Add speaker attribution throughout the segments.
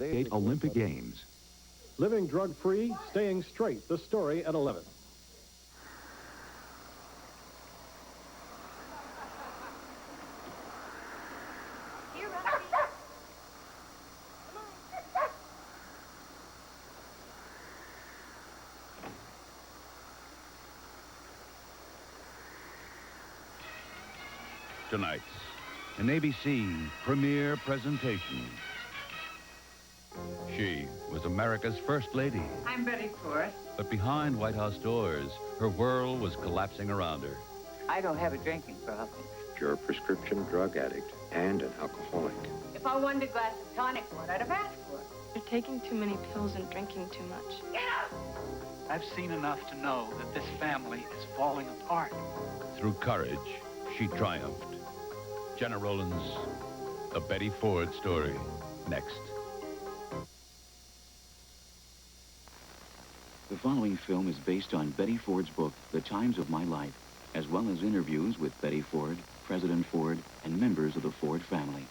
Speaker 1: Olympic Games.
Speaker 2: Living drug-free, staying straight. The story at 11.
Speaker 1: Tonight's an ABC premiere presentation. She was America's first lady.
Speaker 3: I'm Betty Ford.
Speaker 1: But behind White House doors, her world was collapsing around her.
Speaker 3: I don't have a drinking problem.
Speaker 4: You're a prescription drug addict and an alcoholic.
Speaker 3: If I wanted a glass of tonic water, I'd have asked for it.
Speaker 5: You're taking too many pills and drinking too much.
Speaker 3: Get up!
Speaker 6: I've seen enough to know that this family is falling apart.
Speaker 1: Through courage, she triumphed. Jenna Rollins, The Betty Ford Story, next.
Speaker 7: The following film is based on Betty Ford's book, The Times of My Life, as well as interviews with Betty Ford, President Ford, and members of the Ford family.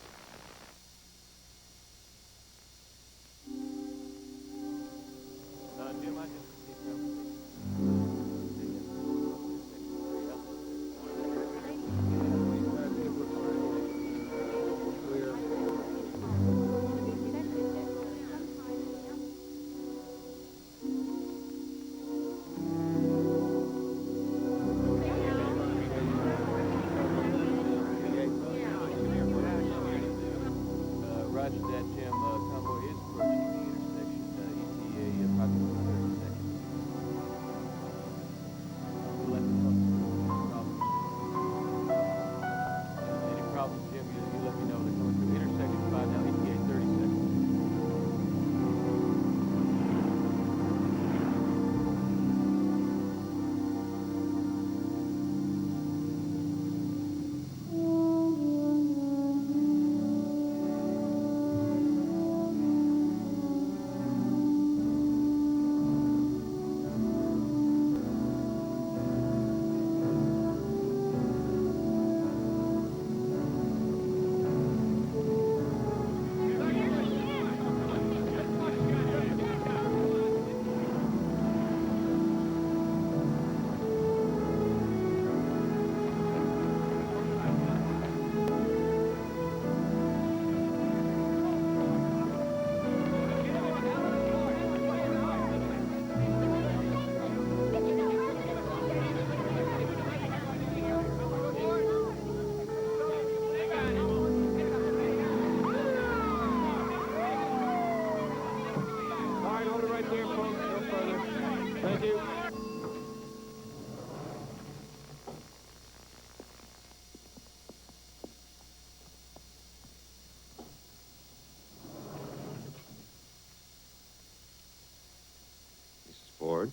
Speaker 4: Ford,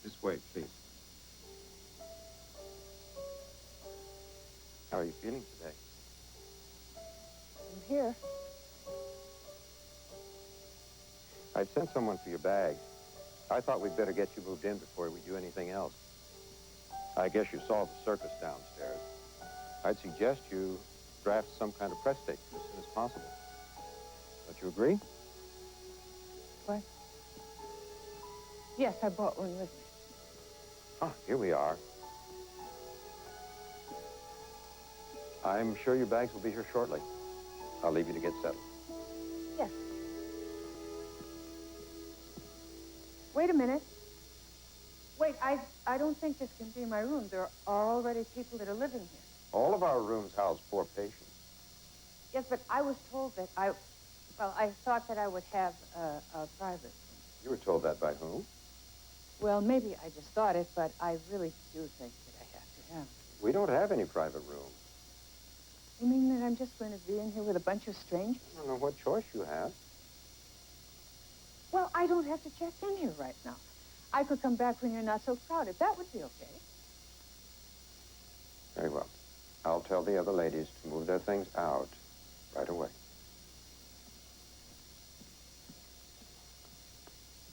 Speaker 4: this way, please. How are you feeling today?
Speaker 3: I'm here.
Speaker 4: I've sent someone for your bag. I thought we'd better get you moved in before we do anything else. I guess you saw the circus downstairs. I'd suggest you draft some kind of press statement as soon as possible. Don't you agree?
Speaker 3: What? Yes, I bought one with me.
Speaker 4: Ah, here we are. I'm sure your bags will be here shortly. I'll leave you to get settled.
Speaker 3: Yes. Wait a minute. Wait, I don't think this can be my room. There are already people that are living here.
Speaker 4: All of our rooms house 4 patients.
Speaker 3: Yes, but I was told that I thought that I would have a private.
Speaker 4: You were told that by whom?
Speaker 3: Well, maybe I just thought it, but I really do think that I have to have it.
Speaker 4: We don't have any private rooms.
Speaker 3: You mean that I'm just going to be in here with a bunch of strangers?
Speaker 4: I don't know what choice you have.
Speaker 3: Well, I don't have to check in here right now. I could come back when you're not so crowded. That would be okay.
Speaker 4: Very well. I'll tell the other ladies to move their things out right away.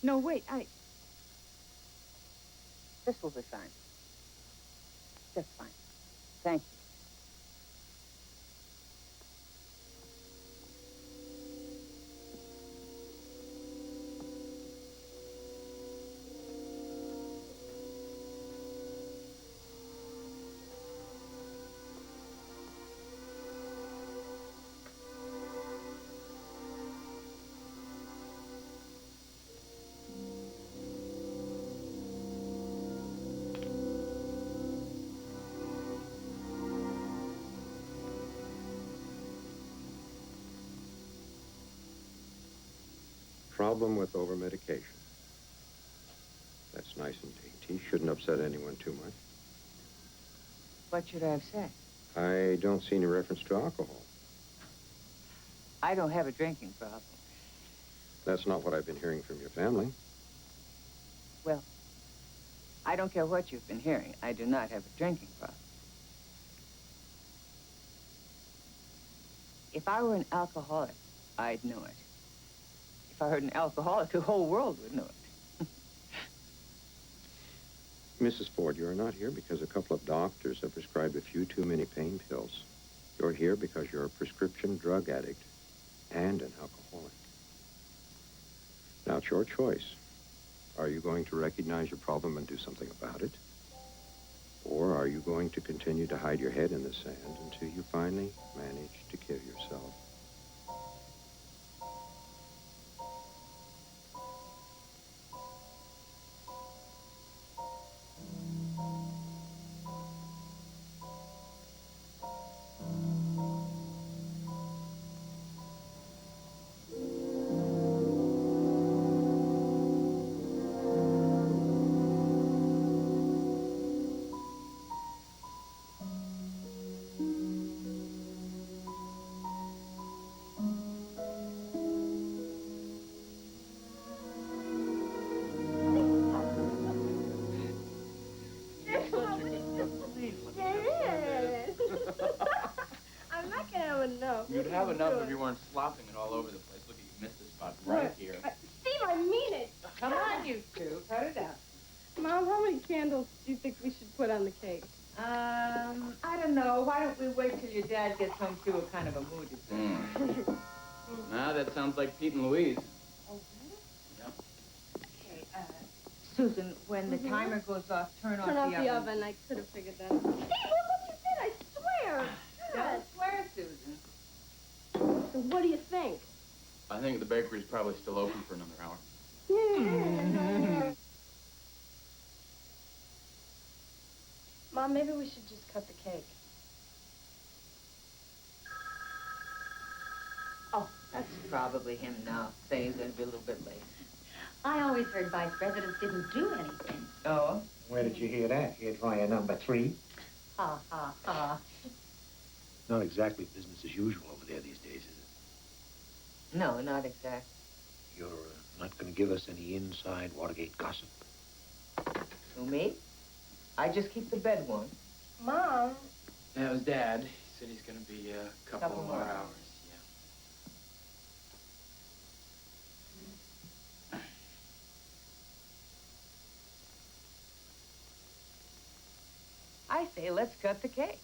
Speaker 3: No, wait, This will be fine. Just fine. Thank you.
Speaker 4: problem with over-medication. That's nice and dainty. Shouldn't upset anyone too much.
Speaker 8: What should I have said?
Speaker 4: I don't see any reference to alcohol.
Speaker 8: I don't have a drinking problem.
Speaker 4: That's not what I've been hearing from your family.
Speaker 8: Well, I don't care what you've been hearing. I do not have a drinking problem. If I were an alcoholic, I'd know it. If I were an alcoholic, the whole world would know it.
Speaker 4: Mrs. Ford, you are not here because a couple of doctors have prescribed a few too many pain pills. You're here because you're a prescription drug addict and an alcoholic. Now, it's your choice. Are you going to recognize your problem and do something about it? Or are you going to continue to hide your head in the sand until you finally manage to kill yourself?
Speaker 9: You'd have enough if you weren't slopping it all over the place. Look, you missed a spot right here.
Speaker 3: Steve, I mean it.
Speaker 8: Come on, you two. Cut it out.
Speaker 3: Mom, how many candles do you think we should put on the cake?
Speaker 8: I don't know. Why don't we wait till your dad gets home to a kind of a mood?
Speaker 9: Nah, that sounds like Pete and Louise.
Speaker 8: Oh, really?
Speaker 9: Yep.
Speaker 8: Okay, Susan, when the timer goes off, turn off the oven.
Speaker 3: Turn off the oven. I could have figured that out. Steve, look what you did. I swear.
Speaker 8: Don't swear, Susan.
Speaker 3: So what do you think?
Speaker 9: I think the bakery's probably still open for another hour.
Speaker 3: Mom, maybe we should just cut the cake.
Speaker 8: Oh, that's probably him now, saying he's going to be a little bit late.
Speaker 10: I always heard vice presidents didn't do anything.
Speaker 8: Oh?
Speaker 11: Where did you hear that? Hair dryer number 3?
Speaker 10: Ha, ha, ha.
Speaker 11: Not exactly business as usual over there these days, is it?
Speaker 8: No, not exactly.
Speaker 11: You're not going to give us any inside Watergate gossip?
Speaker 8: Who, me? I just keep the bed warm.
Speaker 3: Mom.
Speaker 9: That was Dad. He said he's going to be a couple more hours.
Speaker 8: I say, let's cut the cake.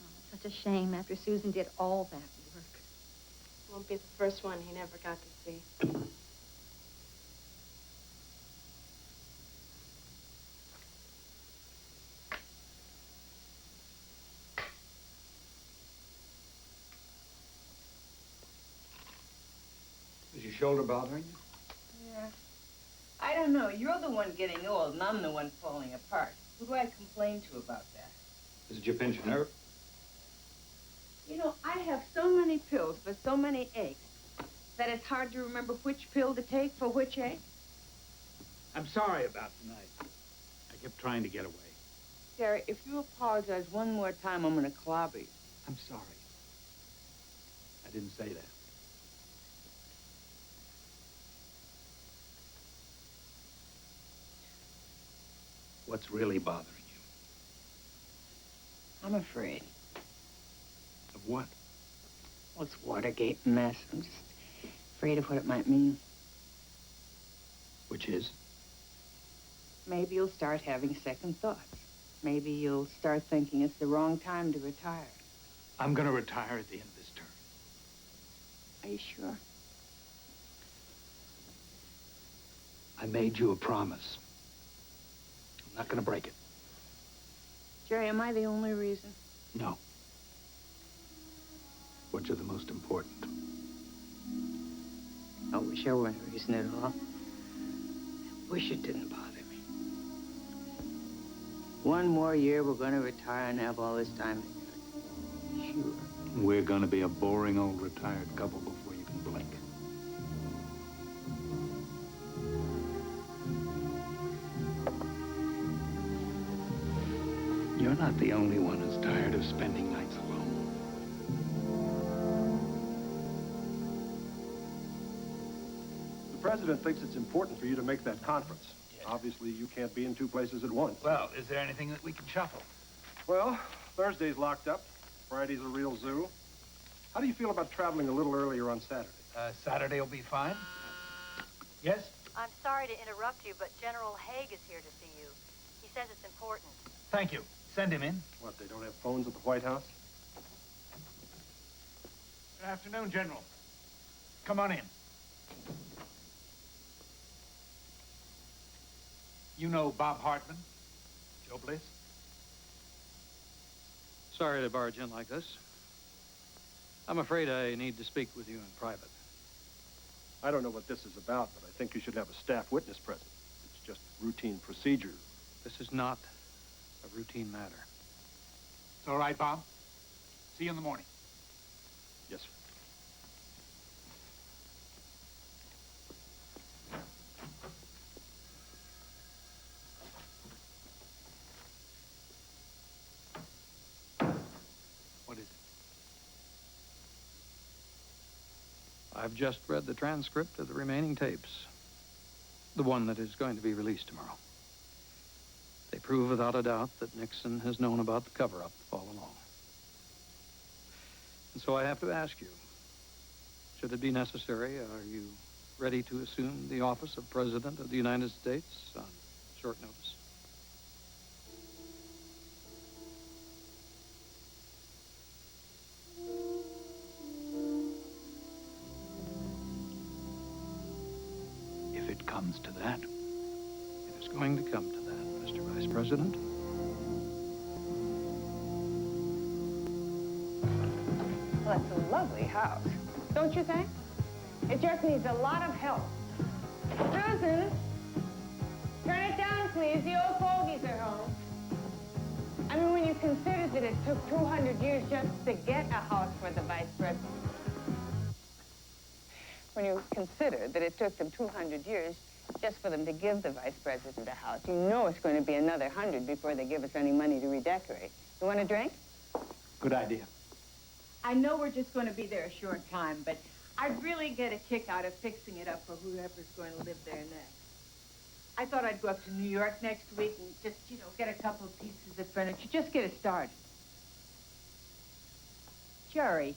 Speaker 10: Oh, such a shame after Susan did all that work.
Speaker 3: Won't be the first one he never got to see.
Speaker 11: Is your shoulder bothering you?
Speaker 8: Yeah. I don't know. You're the one getting old, and I'm the one falling apart. Who do I complain to about that?
Speaker 11: Is it your pinch of nerve?
Speaker 8: You know, I have so many pills for so many aches that it's hard to remember which pill to take for which ache.
Speaker 11: I'm sorry about tonight. I kept trying to get away.
Speaker 8: Gary, if you apologize one more time, I'm going to clobber you.
Speaker 11: I'm sorry. I didn't say that. What's really bothering you?
Speaker 8: I'm afraid.
Speaker 11: Of what?
Speaker 8: Well, it's Watergate mess. I'm just afraid of what it might mean.
Speaker 11: Which is?
Speaker 8: Maybe you'll start having second thoughts. Maybe you'll start thinking it's the wrong time to retire.
Speaker 11: I'm going to retire at the end of this term.
Speaker 8: Are you sure?
Speaker 11: I made you a promise. I'm not going to break it.
Speaker 8: Jerry, am I the only reason?
Speaker 11: No. But you're the most important.
Speaker 8: I wish I weren't a reason at all. I wish it didn't bother me. One more year, we're going to retire and have all this time together. Sure.
Speaker 11: We're going to be a boring old retired couple before you can blink. You're not the only one who's tired of spending nights alone.
Speaker 2: The president thinks it's important for you to make that conference. Yes. Obviously, you can't be in two places at once.
Speaker 11: Well, is there anything that we can shuffle?
Speaker 2: Well, Thursday's locked up. Friday's a real zoo. How do you feel about traveling a little earlier on Saturday?
Speaker 11: Saturday will be fine. Yes?
Speaker 12: I'm sorry to interrupt you, but General Haig is here to see you. He says it's important.
Speaker 11: Thank you. Send him in.
Speaker 2: What, they don't have phones at the White House?
Speaker 11: Good afternoon, General. Come on in. You know Bob Hartman? Joe Bliss?
Speaker 13: Sorry to barge in like this. I'm afraid I need to speak with you in private.
Speaker 2: I don't know what this is about, but I think you should have a staff witness present. It's just routine procedure.
Speaker 13: This is not a routine matter.
Speaker 11: It's all right, Bob. See you in the morning.
Speaker 2: Yes, sir.
Speaker 13: What is it? I've just read the transcript of the remaining tapes. The one that is going to be released tomorrow. They prove without a doubt that Nixon has known about the cover-up all along. And so I have to ask you, should it be necessary, are you ready to assume the office of President of the United States on short notice?
Speaker 11: If it comes to that.
Speaker 13: It is going to come to that, Mr. Vice President.
Speaker 3: Well, that's a lovely house, don't you think? It just needs a lot of help. Susan, turn it down, please. The old fogies are home. I mean, when you consider that it took 200 years just to get a house for the vice president. When you consider that it took them 200 years just for them to give the vice president a house, you know it's going to be another 100 before they give us any money to redecorate. You want a drink?
Speaker 11: Good idea.
Speaker 8: I know we're just going to be there a short time, but I'd really get a kick out of fixing it up for whoever's going to live there next. I thought I'd go up to New York next week and just, get a couple of pieces of furniture. Just get it started. Jerry.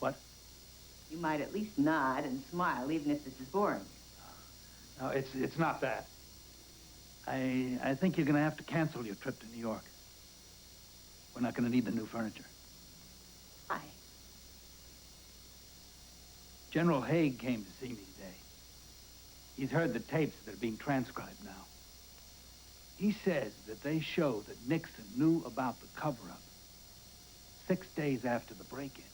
Speaker 11: What?
Speaker 8: You might at least nod and smile, even if this is boring.
Speaker 11: No, it's not that. I think you're going to have to cancel your trip to New York. We're not going to need the new furniture.
Speaker 8: Why?
Speaker 11: General Haig came to see me today. He's heard the tapes that are being transcribed now. He says that they show that Nixon knew about the cover-up 6 days after the break-in.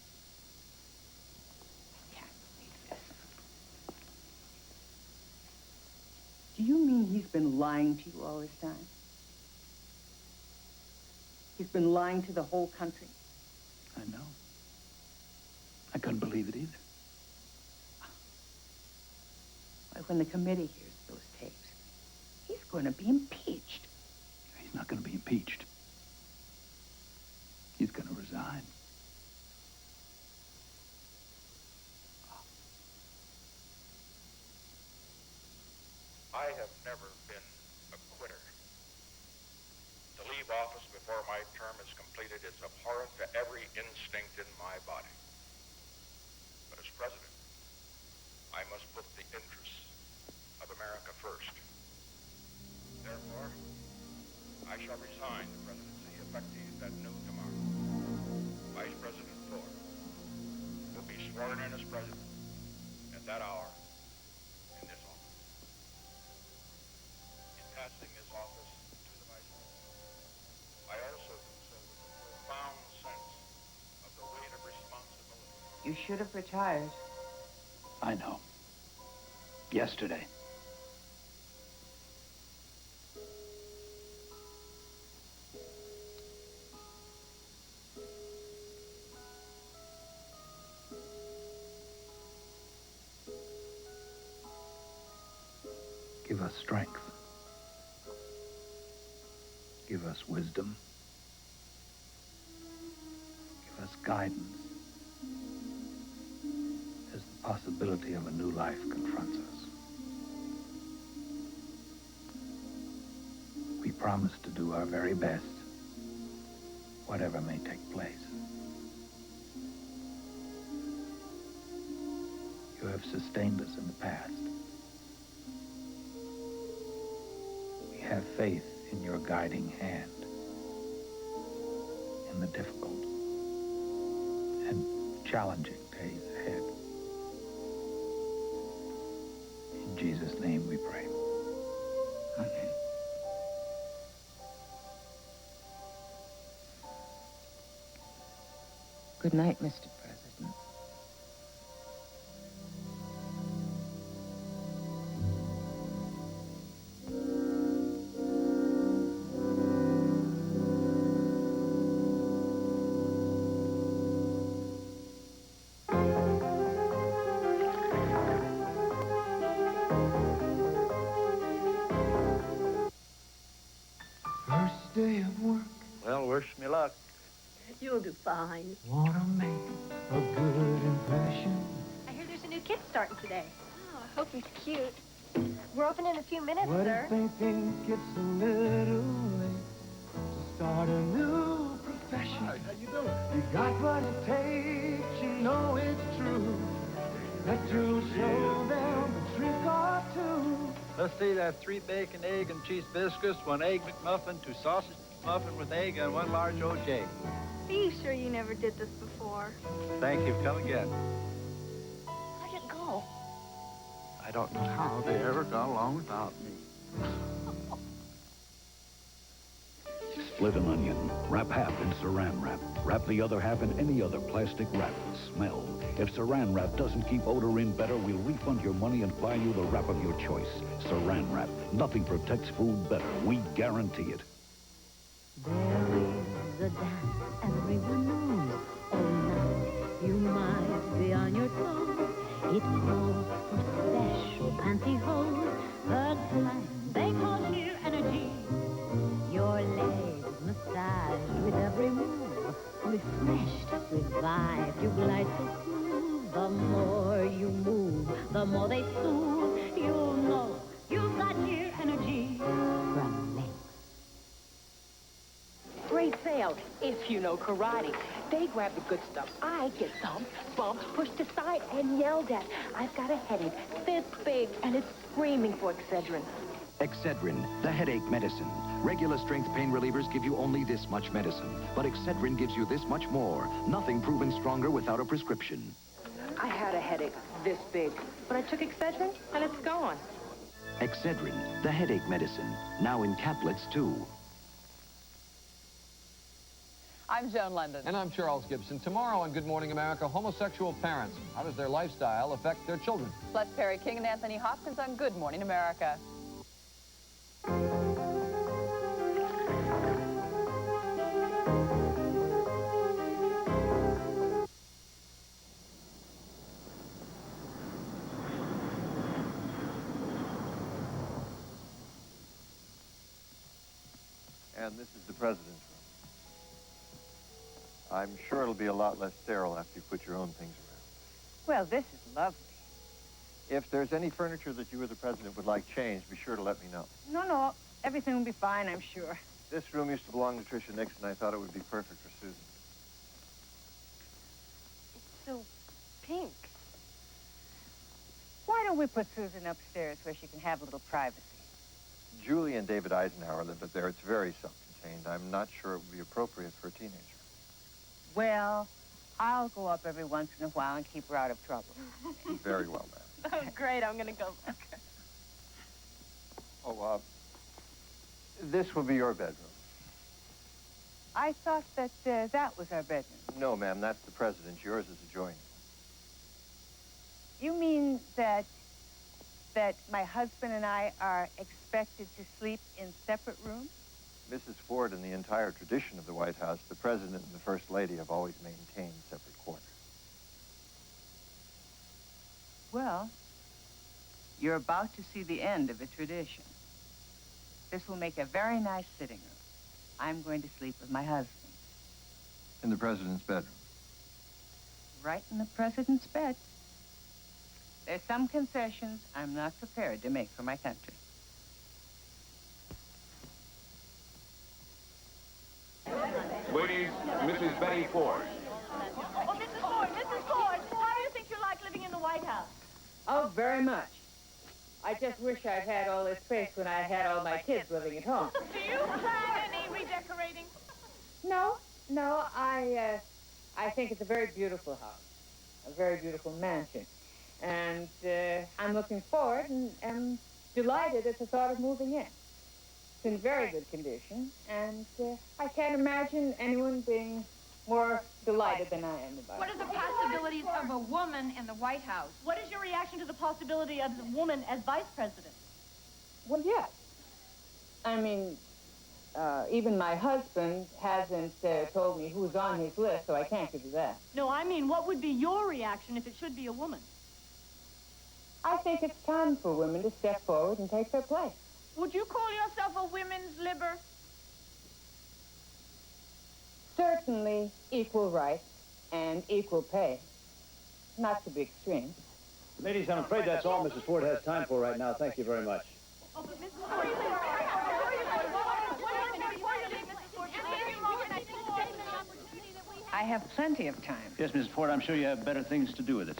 Speaker 8: I can't believe this. Do you mean he's been lying to you all this time? He's been lying to the whole country?
Speaker 11: I know. I couldn't believe it either.
Speaker 8: When the committee hears those tapes, he's going to be impeached.
Speaker 11: He's not going to be impeached. He's going to resign.
Speaker 14: I have never been a quitter. To leave office before my term is completed is abhorrent to every instinct in my body. But as president, I must put the interests of America first. Therefore, I shall resign the presidency effective at noon tomorrow. Vice President Ford will be sworn in as president at that hour in this office. In passing this office to the vice president, I also do so with a profound sense of the weight of responsibility.
Speaker 8: You should have retired.
Speaker 11: I know. Yesterday. Give us strength. Give us wisdom. Give us guidance as the possibility of a new life confronts us. We promise to do our very best, whatever may take place. You have sustained us in the past. We have faith in your guiding hand in the difficult and challenging days ahead. In Jesus' name we pray. Amen.
Speaker 15: Good night, Mr. President.
Speaker 16: First day of work.
Speaker 17: Well, wish me luck.
Speaker 18: You'll do fine.
Speaker 16: Wanna make a good impression.
Speaker 18: I hear there's a new kid starting today. Oh, I hope he's cute. We're open in a few minutes,
Speaker 16: What
Speaker 18: sir.
Speaker 16: if they think it's a little late to start a new profession?
Speaker 17: Hi, how you doing?
Speaker 16: You got what it takes, you know it's true. That you'll show them a trick or two.
Speaker 9: Let's see, that's 3 bacon, egg, and cheese biscuits, 1 egg McMuffin, 2 sausage muffin with egg, and 1 large OJ.
Speaker 5: Are you sure you never did this before?
Speaker 9: Thank you. Come again.
Speaker 18: How'd it go?
Speaker 17: I don't know how they ever got along without me.
Speaker 1: Split an onion. Wrap half in Saran Wrap. Wrap the other half in any other plastic wrap. Smell. If Saran Wrap doesn't keep odor in better, we'll refund your money and buy you the wrap of your choice. Saran Wrap. Nothing protects food better. We guarantee it.
Speaker 19: There is a dance everyone knows. Oh, now you might be on your toes. It calls for special pantyhose. The climb they call sheer energy. Your legs massaged with every move. Refreshed, revived, you glide so smooth. The more you move, the more they soothe. You'll know you've got sheer energy from Legs.
Speaker 15: Great sale, if you know karate. They grab the good stuff. I get dumped, bumped, pushed aside, and yelled at. I've got a headache this big, and it's screaming for Excedrin.
Speaker 20: Excedrin, the headache medicine. Regular strength pain relievers give you only this much medicine, but Excedrin gives you this much more. Nothing proven stronger without a prescription.
Speaker 15: I had a headache this big, but I took Excedrin, and it's gone.
Speaker 20: Excedrin, the headache medicine. Now in caplets, too.
Speaker 21: I'm Joan London.
Speaker 22: And I'm Charles Gibson. Tomorrow on Good Morning America, homosexual parents. How does their lifestyle affect their children?
Speaker 21: Plus Perry King and Anthony Hopkins on Good Morning America.
Speaker 4: And this is the president's room. I'm sure it'll be a lot less sterile after you put your own things around.
Speaker 3: Well, this is lovely.
Speaker 4: If there's any furniture that you or the president would like changed, be sure to let me know.
Speaker 3: No, everything will be fine, I'm sure.
Speaker 4: This room used to belong to Tricia Nixon. I thought it would be perfect for Susan.
Speaker 3: It's so pink. Why don't we put Susan upstairs where she can have a little privacy?
Speaker 4: Julie and David Eisenhower live up there. It's very self-contained. I'm not sure it would be appropriate for a teenager.
Speaker 3: Well, I'll go up every once in a while and keep her out of trouble.
Speaker 4: Very well, ma'am.
Speaker 5: That was great. I'm going to go look.
Speaker 4: Oh, this will be your bedroom.
Speaker 3: I thought that that was our bedroom.
Speaker 4: No, ma'am, that's the president's. Yours is adjoining.
Speaker 3: You mean that my husband and I are expected to sleep in separate rooms?
Speaker 4: Mrs. Ford, in the entire tradition of the White House, the president and the first lady have always maintained separate quarters.
Speaker 3: Well, you're about to see the end of a tradition. This will make a very nice sitting room.
Speaker 8: I'm going to sleep with my husband.
Speaker 22: In the president's bedroom.
Speaker 8: Right in the president's bed. There's some concessions I'm not prepared to make for my country.
Speaker 6: Ladies, Mrs. Betty Ford.
Speaker 5: Oh, Mrs. Ford, how do you think you like living in the White House?
Speaker 8: Oh, very much. I just wish I'd had all this space when I had all my kids living at home.
Speaker 5: Do you plan any redecorating?
Speaker 8: No, I think it's a very beautiful house, a very beautiful mansion. And I'm looking forward and am delighted at the thought of moving in. It's in very good condition, and I can't imagine anyone being more delighted than I am about it.
Speaker 5: What are the possibilities of a woman in the White House? What is your reaction to the possibility of a woman as vice president?
Speaker 8: Well, yes. I mean, even my husband hasn't told me who's on his list, so I can't give you that.
Speaker 5: No, I mean, what would be your reaction if it should be a woman?
Speaker 8: I think it's time for women to step forward and take their place.
Speaker 5: Would you call yourself a women's liber?
Speaker 8: Certainly equal rights and equal pay. Not to be extreme.
Speaker 7: Ladies, I'm afraid that's all Mrs. Ford has time for right now. Thank you very much.
Speaker 5: Oh, but Mrs. Ford,
Speaker 8: I have plenty of time.
Speaker 7: Yes, Mrs. Ford, I'm sure you have better things to do with it.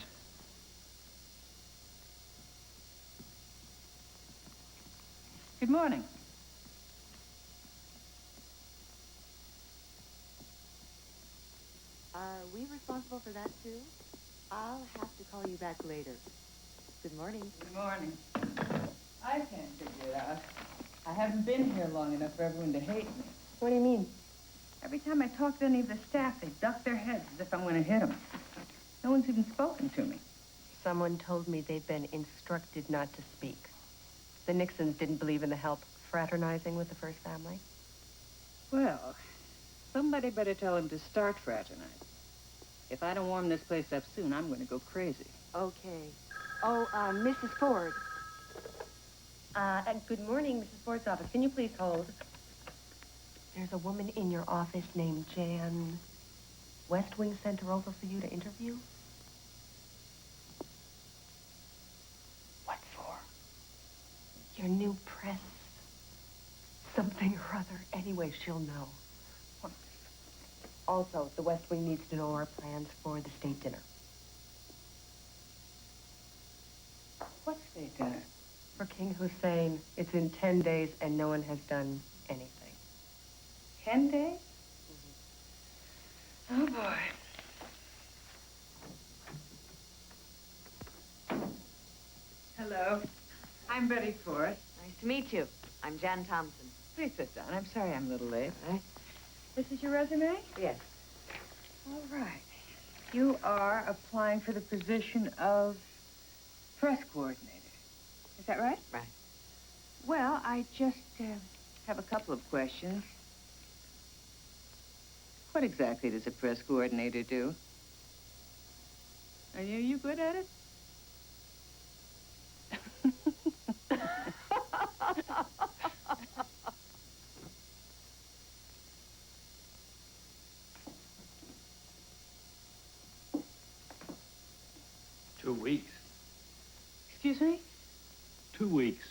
Speaker 8: Good morning.
Speaker 23: Are we responsible for that, too? I'll have to call you back later. Good morning.
Speaker 8: Good morning. I can't figure it out. I haven't been here long enough for everyone to hate me.
Speaker 23: What do you mean?
Speaker 8: Every time I talk to any of the staff, they duck their heads as if I'm going to hit them. No one's even spoken to me.
Speaker 23: Someone told me they've been instructed not to speak. The Nixons didn't believe in the help fraternizing with the first family.
Speaker 8: Well, somebody better tell them to start fraternizing. If I don't warm this place up soon, I'm going to go crazy.
Speaker 23: Okay. Oh, Mrs. Ford. Good morning, Mrs. Ford's office. Can you please hold? There's a woman in your office named Jan. West Wing sent her over for you to interview. What for? Your new press. Something or other. Anyway, she'll know. Also, the West Wing needs to know our plans for the state dinner.
Speaker 8: What state dinner?
Speaker 23: For King Hussein. It's in 10 days, and no one has done anything.
Speaker 8: 10 days? Oh, boy. Hello. I'm Betty Ford.
Speaker 23: Nice to meet you. I'm Jan Thompson.
Speaker 8: Please sit down. I'm sorry I'm a little late. This is your resume?
Speaker 23: Yes.
Speaker 8: All right. You are applying for the position of press coordinator. Is that right?
Speaker 23: Right.
Speaker 8: Well, I just have a couple of questions. What exactly does a press coordinator do? Are you good at it?
Speaker 11: 2 weeks.
Speaker 8: Excuse me?
Speaker 11: 2 weeks.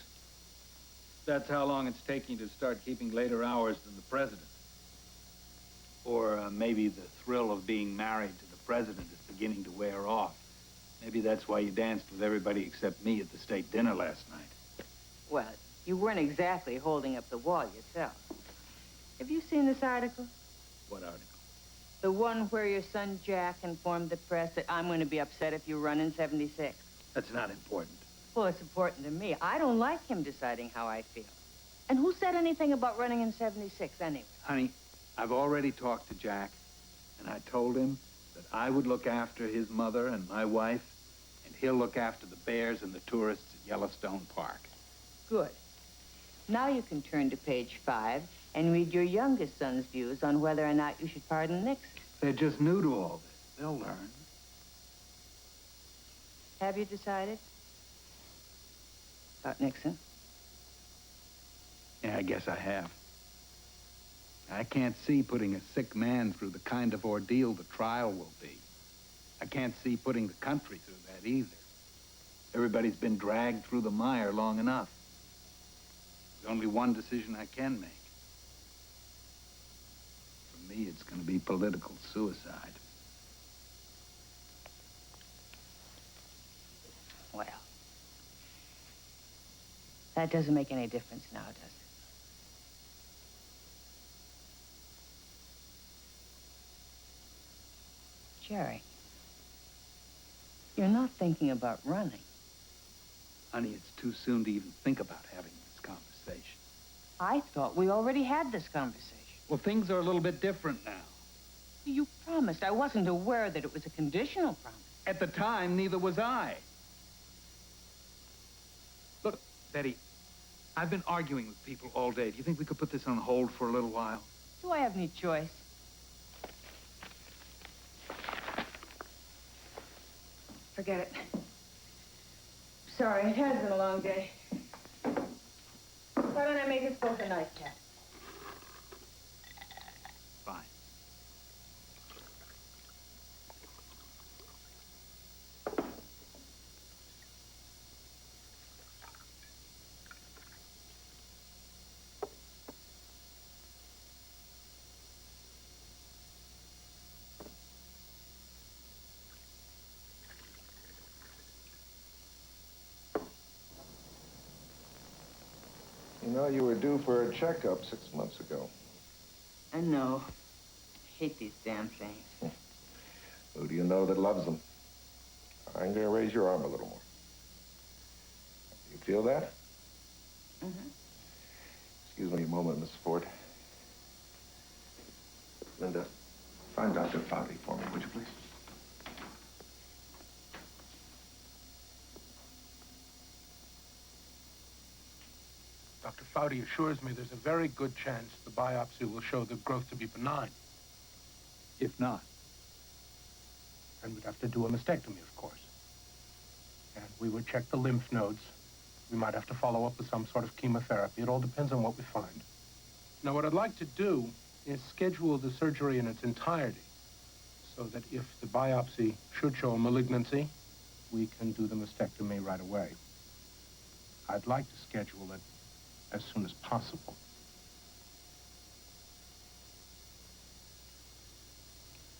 Speaker 11: That's how long it's taking to start keeping later hours than the president. Or maybe the thrill of being married to the president is beginning to wear off. Maybe that's why you danced with everybody except me at the state dinner last night.
Speaker 8: Well, you weren't exactly holding up the wall yourself. Have you seen this article?
Speaker 11: What article?
Speaker 8: The one where your son Jack informed the press that I'm going to be upset if you run in 76.
Speaker 11: That's not important.
Speaker 8: Well, it's important to me. I don't like him deciding how I feel. And who said anything about running in 76 anyway?
Speaker 11: Honey, I've already talked to Jack, and I told him that I would look after his mother and my wife, and he'll look after the bears and the tourists at Yellowstone Park.
Speaker 8: Good. Now you can turn to page 5 and read your youngest son's views on whether or not you should pardon Nixon.
Speaker 11: They're just new to all this. They'll learn.
Speaker 8: Have you decided? About Nixon?
Speaker 11: Yeah, I guess I have. I can't see putting a sick man through the kind of ordeal the trial will be. I can't see putting the country through that either. Everybody's been dragged through the mire long enough. There's only one decision I can make. For me, it's going to be political suicide.
Speaker 2: Well, that doesn't make any difference now, does it? Jerry, you're not thinking about running.
Speaker 11: Honey, it's too soon to even think about having this conversation.
Speaker 2: I thought we already had this conversation.
Speaker 11: Well, things are a little bit different now.
Speaker 2: You promised. I wasn't aware that it was a conditional promise.
Speaker 11: At the time, neither was I. Look, Betty, I've been arguing with people all day. Do you think we could put this on hold for a little while?
Speaker 2: Do I have any choice? Forget it. Sorry, it has been a long day. Why don't I make us both a nightcap?
Speaker 11: Fine.
Speaker 10: You know, you were due for a checkup 6 months ago.
Speaker 2: I know. I hate these damn things.
Speaker 10: Who do you know that loves them? I'm going to raise your arm a little more. You feel that?
Speaker 2: Mm-hmm.
Speaker 10: Excuse me a moment, Miss Ford. Linda, find Dr. Fowley for me, would you please?
Speaker 6: Dr. Fowdy assures me there's a very good chance the biopsy will show the growth to be benign.
Speaker 11: If not?
Speaker 6: And we'd have to do a mastectomy, of course. And we would check the lymph nodes. We might have to follow up with some sort of chemotherapy. It all depends on what we find. Now, what I'd like to do is schedule the surgery in its entirety so that if the biopsy should show a malignancy, we can do the mastectomy right away. I'd like to schedule it as soon as possible.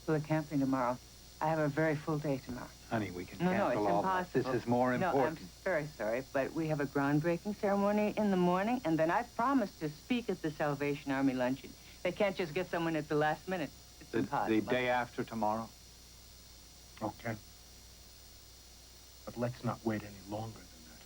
Speaker 2: We're camping tomorrow. I have a very full day tomorrow.
Speaker 11: Honey, we can
Speaker 2: No,
Speaker 11: cancel
Speaker 2: it's
Speaker 11: all
Speaker 2: impossible.
Speaker 11: that. This is more
Speaker 2: No,
Speaker 11: important.
Speaker 2: I'm very sorry, but we have a groundbreaking ceremony in the morning, and then I promised to speak at the Salvation Army luncheon. They can't just get someone at the last minute. It's impossible.
Speaker 11: The day after tomorrow?
Speaker 6: Okay. But let's not wait any longer than that.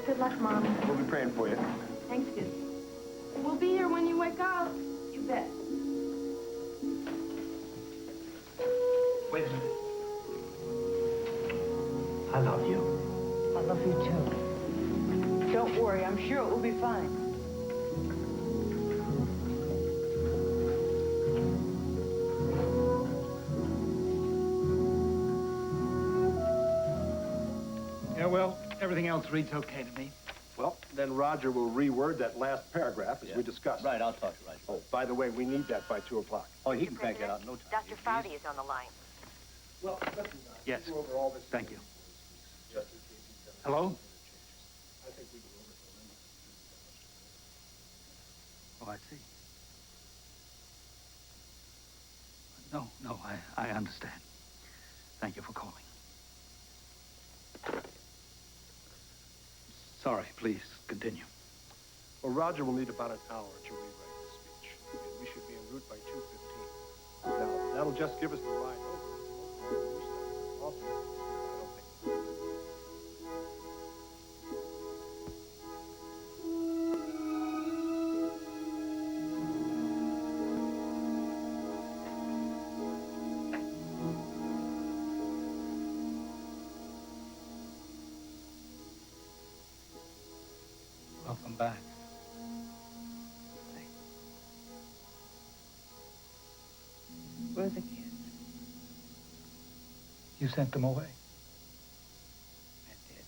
Speaker 23: Good luck, Mom.
Speaker 10: We'll be praying for you.
Speaker 23: Thanks, Goose. We'll be here when you wake up. You bet.
Speaker 7: Wait a minute. I love you.
Speaker 2: I love you, too. Don't worry, I'm sure it will be fine.
Speaker 7: Yeah, well, everything else reads okay to me.
Speaker 12: Well, then Roger will reword that last paragraph as we discussed.
Speaker 7: Right, I'll talk to Roger.
Speaker 12: Oh, by the way, we need that by 2 o'clock.
Speaker 7: Oh, he can crank it out in no time.
Speaker 23: Dr. Fowdy is on the line.
Speaker 12: Well, listen,
Speaker 11: Yes.
Speaker 12: go over all this.
Speaker 11: Thank you.
Speaker 12: Just in case he's done
Speaker 11: Hello?
Speaker 12: I think we go over it for
Speaker 11: Oh, I see. No, I understand. Thank you for calling. Sorry, please continue.
Speaker 12: Well, Roger will need about an hour to rewrite the speech. And we should be en route by 2:15. Now, that'll just give us the ride over. Also,
Speaker 11: back.
Speaker 2: Where are the kids?
Speaker 11: You sent them away. I did.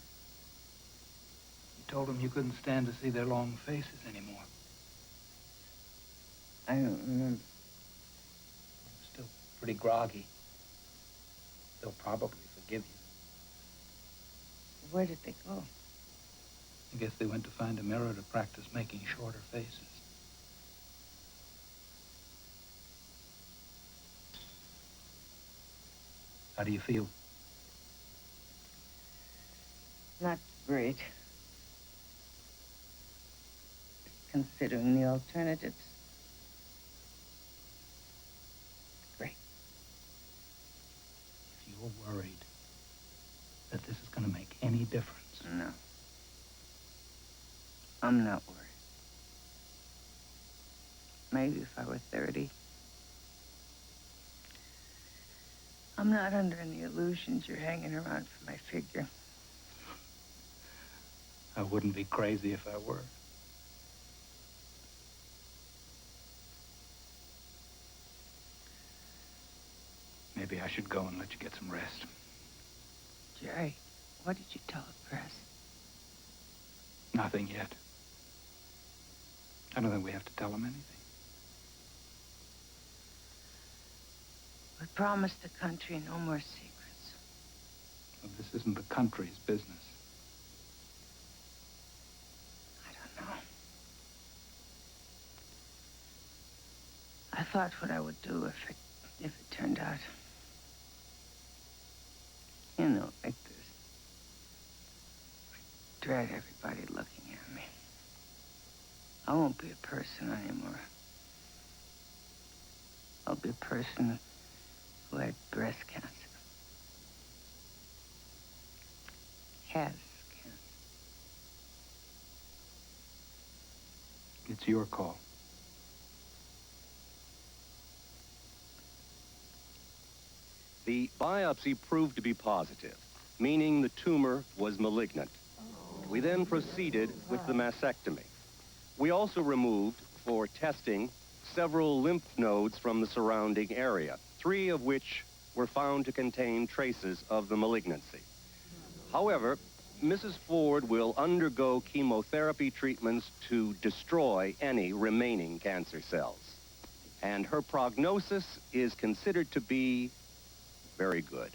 Speaker 11: You told them you couldn't stand to see their long faces anymore.
Speaker 2: I don't remember.
Speaker 11: You're still pretty groggy. They'll probably forgive you.
Speaker 2: Where did they go?
Speaker 11: I guess they went to find a mirror to practice making shorter faces. How do you feel?
Speaker 2: Not great. Considering the alternatives. Great.
Speaker 11: If you're worried that this is going to make any difference.
Speaker 2: No. I'm not worried. Maybe if I were 30. I'm not under any illusions you're hanging around for my figure.
Speaker 11: I wouldn't be crazy if I were. Maybe I should go and let you get some rest.
Speaker 2: Jerry, what did you tell the press?
Speaker 11: Nothing yet. I don't think we have to tell them anything.
Speaker 2: We promised the country no more secrets.
Speaker 11: Well, this isn't the country's business.
Speaker 2: I don't know. I thought what I would do if it turned out, you know, like this. I dread everybody looking at me. I won't be a person anymore. I'll be a person who had breast cancer. Has cancer.
Speaker 11: It's your call.
Speaker 13: The biopsy proved to be positive, meaning the tumor was malignant. We then proceeded with the mastectomy. We also removed, for testing, several lymph nodes from the surrounding area, 3 of which were found to contain traces of the malignancy. However, Mrs. Ford will undergo chemotherapy treatments to destroy any remaining cancer cells. And her prognosis is considered to be very good.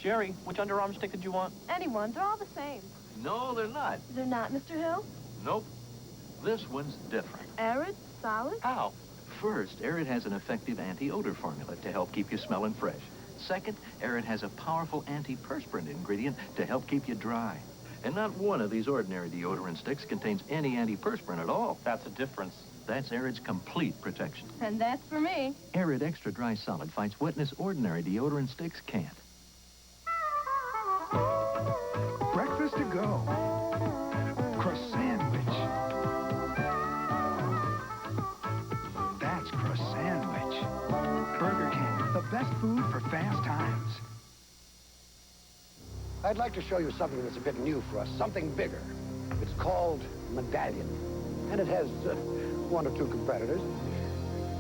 Speaker 14: Sherry, which underarm stick did you want?
Speaker 18: Anyone. They're all the same.
Speaker 14: No, they're not.
Speaker 18: They're not, Mr. Hill?
Speaker 14: Nope. This one's different.
Speaker 18: Arrid? Solid?
Speaker 14: How? First, Arrid has an effective anti-odor formula to help keep you smelling fresh. Second, Arrid has a powerful antiperspirant ingredient to help keep you dry. And not one of these ordinary deodorant sticks contains any antiperspirant at all. That's a difference. That's Arrid's complete protection.
Speaker 18: And that's for me.
Speaker 14: Arrid Extra Dry Solid fights wetness ordinary deodorant sticks can't.
Speaker 16: Breakfast to go. Croissan'wich. That's Croissan'wich. Burger King, the best food for fast times.
Speaker 24: I'd like to show you something that's a bit new for us, something bigger. It's called Medallion, and it has 1 or 2 competitors.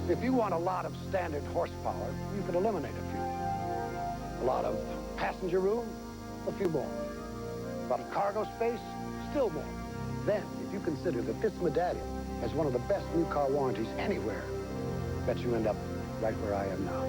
Speaker 24: If you want a lot of standard horsepower, you can eliminate a few. A lot of passenger room, a few more. A lot of cargo space, still more. Then, if you consider that this Medallion has one of the best new car warranties anywhere, I bet you end up right where I am now.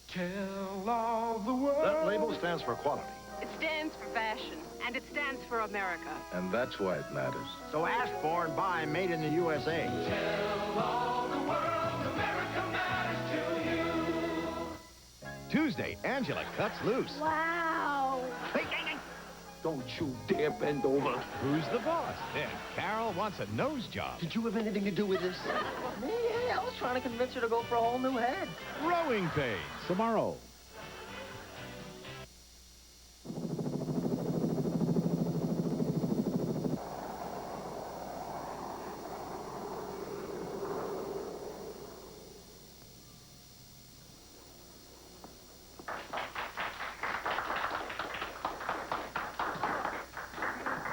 Speaker 10: Tell all the world.
Speaker 12: That label stands for quality.
Speaker 8: It stands for fashion, and it stands for America.
Speaker 10: And that's why it matters.
Speaker 7: So ask for and buy Made in the USA.
Speaker 16: Tell all the world America matters to you.
Speaker 25: Tuesday, Angela cuts loose.
Speaker 18: Wow.
Speaker 25: Hey, hey, hey.
Speaker 11: Don't you dare bend over.
Speaker 1: Who's the boss? Then Carol wants a nose job.
Speaker 7: Did you have anything to do with this?
Speaker 9: Me? Hey, I was trying to convince her to go for a whole new head.
Speaker 1: Growing pains. Tomorrow.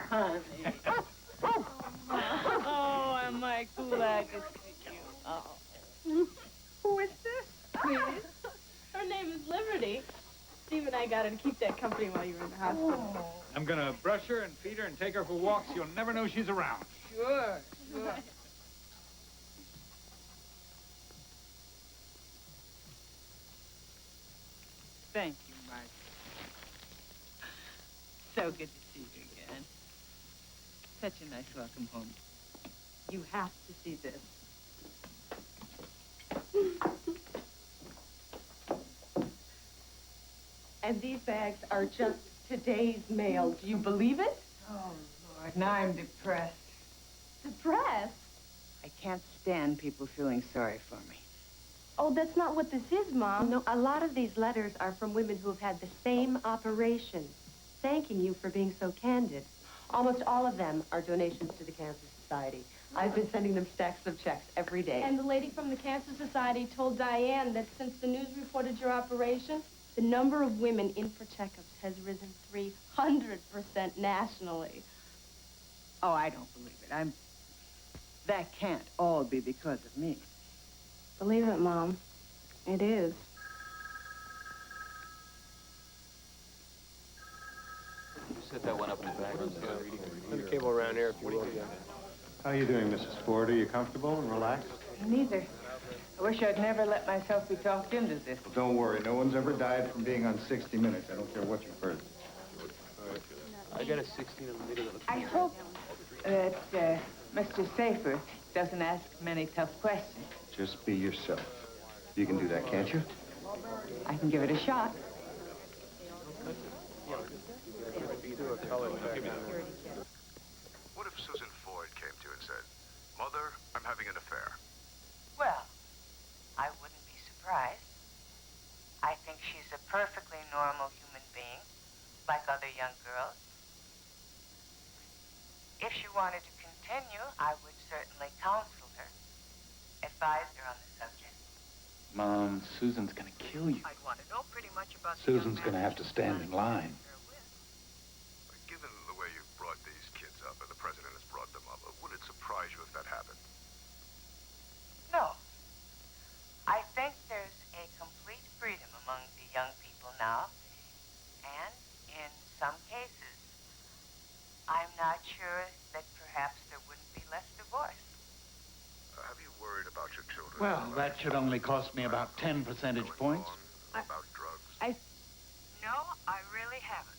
Speaker 2: Honey. Oh, am I glad to see you. Oh.
Speaker 18: Who is this, please? Her name is Liberty. Steve and I got her to keep that company while you were in the hospital.
Speaker 17: I'm gonna brush her and feed her and take her for walks. You'll never know she's around.
Speaker 2: Sure, sure. Thank you, Mark. So good to see you again. Such a nice welcome home. You have to see this.
Speaker 23: And these bags are just today's mail. Do you believe it?
Speaker 2: Oh, Lord, now I'm depressed.
Speaker 23: Depressed?
Speaker 2: I can't stand people feeling sorry for me.
Speaker 23: Oh, that's not what this is, Mom. No, a lot of these letters are from women who have had the same operation, thanking you for being so candid. Almost all of them are donations to the Cancer Society. I've been sending them stacks of checks every day.
Speaker 18: And the lady from the Cancer Society told Diane that since the news reported your operation, the number of women in for checkups has risen 300% nationally.
Speaker 2: Oh, I don't believe it. That can't all be because of me.
Speaker 18: Believe it, Mom. It is.
Speaker 11: Set that one up in the back.
Speaker 12: Put the cable around here if you will.
Speaker 4: How are you doing, Mrs. Ford? Are you comfortable and relaxed?
Speaker 2: Neither. I wish I'd never let myself be talked into this.
Speaker 19: Well, don't worry. No one's ever died from being on 60 Minutes. I don't care what you've heard.
Speaker 12: I got a 16 in the middle of the...
Speaker 2: I hope that Mr. Safer doesn't ask many tough questions.
Speaker 4: Just be yourself. You can do that, can't you?
Speaker 2: I can give it a shot.
Speaker 25: What if Susan Ford came to you and said, Mother, I'm having an affair?
Speaker 2: Well, I wouldn't be surprised. I think she's a perfectly normal human being, like other young girls. If she wanted to continue, I would certainly counsel her, advise her on the subject.
Speaker 11: Mom, Susan's gonna kill you.
Speaker 2: I'd want to know pretty much about
Speaker 11: Susan's gonna have to stand in line.
Speaker 25: Given the way you've brought these kids up and the president has brought them up, would it surprise you if that happened?
Speaker 2: No. I think there's a complete freedom among the young people now. And in some cases, I'm not sure that perhaps there wouldn't be less divorce.
Speaker 25: Have you worried about your children?
Speaker 11: Well, that should only cost me about 10 percentage points.
Speaker 25: About drugs?
Speaker 2: No, I really haven't.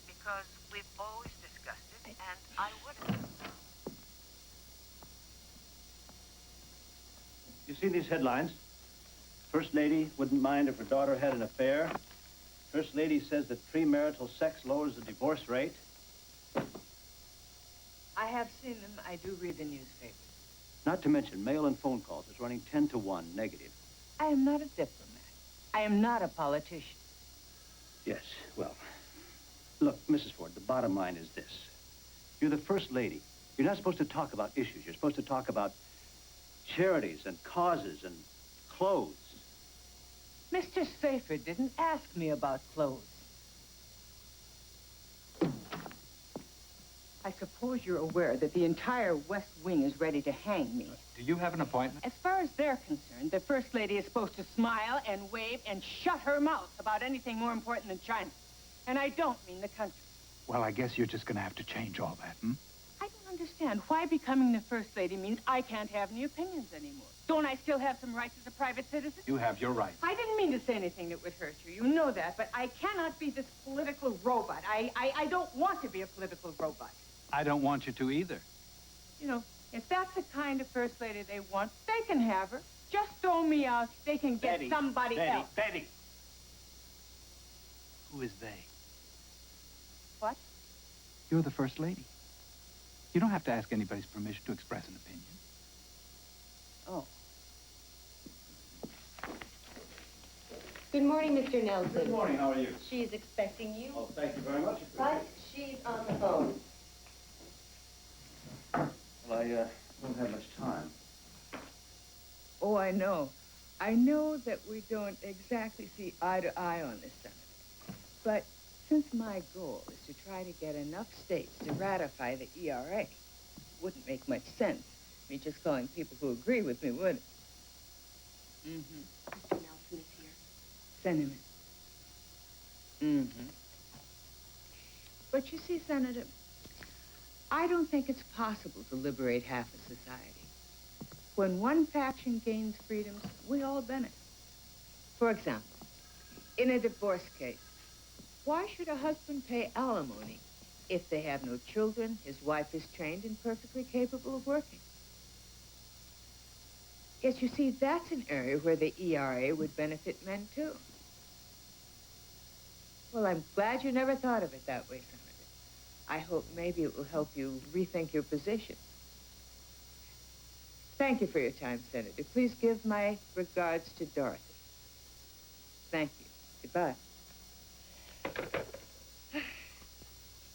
Speaker 2: Because we've always discussed it, and I wouldn't.
Speaker 7: You see these headlines? First Lady wouldn't mind if her daughter had an affair. First Lady says that premarital sex lowers the divorce rate.
Speaker 2: I have seen them. I do read the newspapers.
Speaker 7: Not to mention mail and phone calls. It's running 10 to 1 negative.
Speaker 2: I am not a diplomat. I am not a politician.
Speaker 7: Yes, well, look, Mrs. Ford, the bottom line is this. You're the First Lady. You're not supposed to talk about issues. You're supposed to talk about charities and causes and clothes.
Speaker 2: Mr. Safer didn't ask me about clothes. I suppose you're aware that the entire West Wing is ready to hang me.
Speaker 17: Do you have an appointment?
Speaker 2: As far as they're concerned, the First Lady is supposed to smile and wave and shut her mouth about anything more important than China. And I don't mean the country.
Speaker 11: Well, I guess you're just gonna have to change all that, hmm?
Speaker 2: I don't understand why becoming the First Lady means I can't have any opinions anymore. Don't I still have some rights as a private citizen?
Speaker 11: You have your rights.
Speaker 2: I didn't mean to say anything that would hurt you. You know that, but I cannot be this political robot. I don't want to be a political robot.
Speaker 11: I don't want you to either.
Speaker 2: You know, if that's the kind of First Lady they want, they can have her. Just throw me out. They can get somebody else.
Speaker 7: Betty.
Speaker 11: Who is they?
Speaker 2: What?
Speaker 11: You're the First Lady. You don't have to ask anybody's permission to express an opinion.
Speaker 8: Oh.
Speaker 23: Good morning, Mr. Nelson.
Speaker 7: Good morning. How are you?
Speaker 23: She's expecting you.
Speaker 7: Oh, thank you very much.
Speaker 23: Right, she's on the phone.
Speaker 7: Well, I don't have much time.
Speaker 8: Oh, I know. I know that we don't exactly see eye to eye on this, Senator. But since my goal is to try to get enough states to ratify the ERA, it wouldn't make much sense me just calling people who agree with me, would it? Mm-hmm.
Speaker 23: Mr. Nelson is here.
Speaker 8: Send him in. Mm-hmm. But you see, Senator, I don't think it's possible to liberate half a society. When one faction gains freedoms, we all benefit. For example, in a divorce case, why should a husband pay alimony if they have no children, his wife is trained and perfectly capable of working? Yes, you see, that's an area where the ERA would benefit men, too. Well, I'm glad you never thought of it that way, Senator. I hope maybe it will help you rethink your position. Thank you for your time, Senator. Please give my regards to Dorothy. Thank you. Goodbye.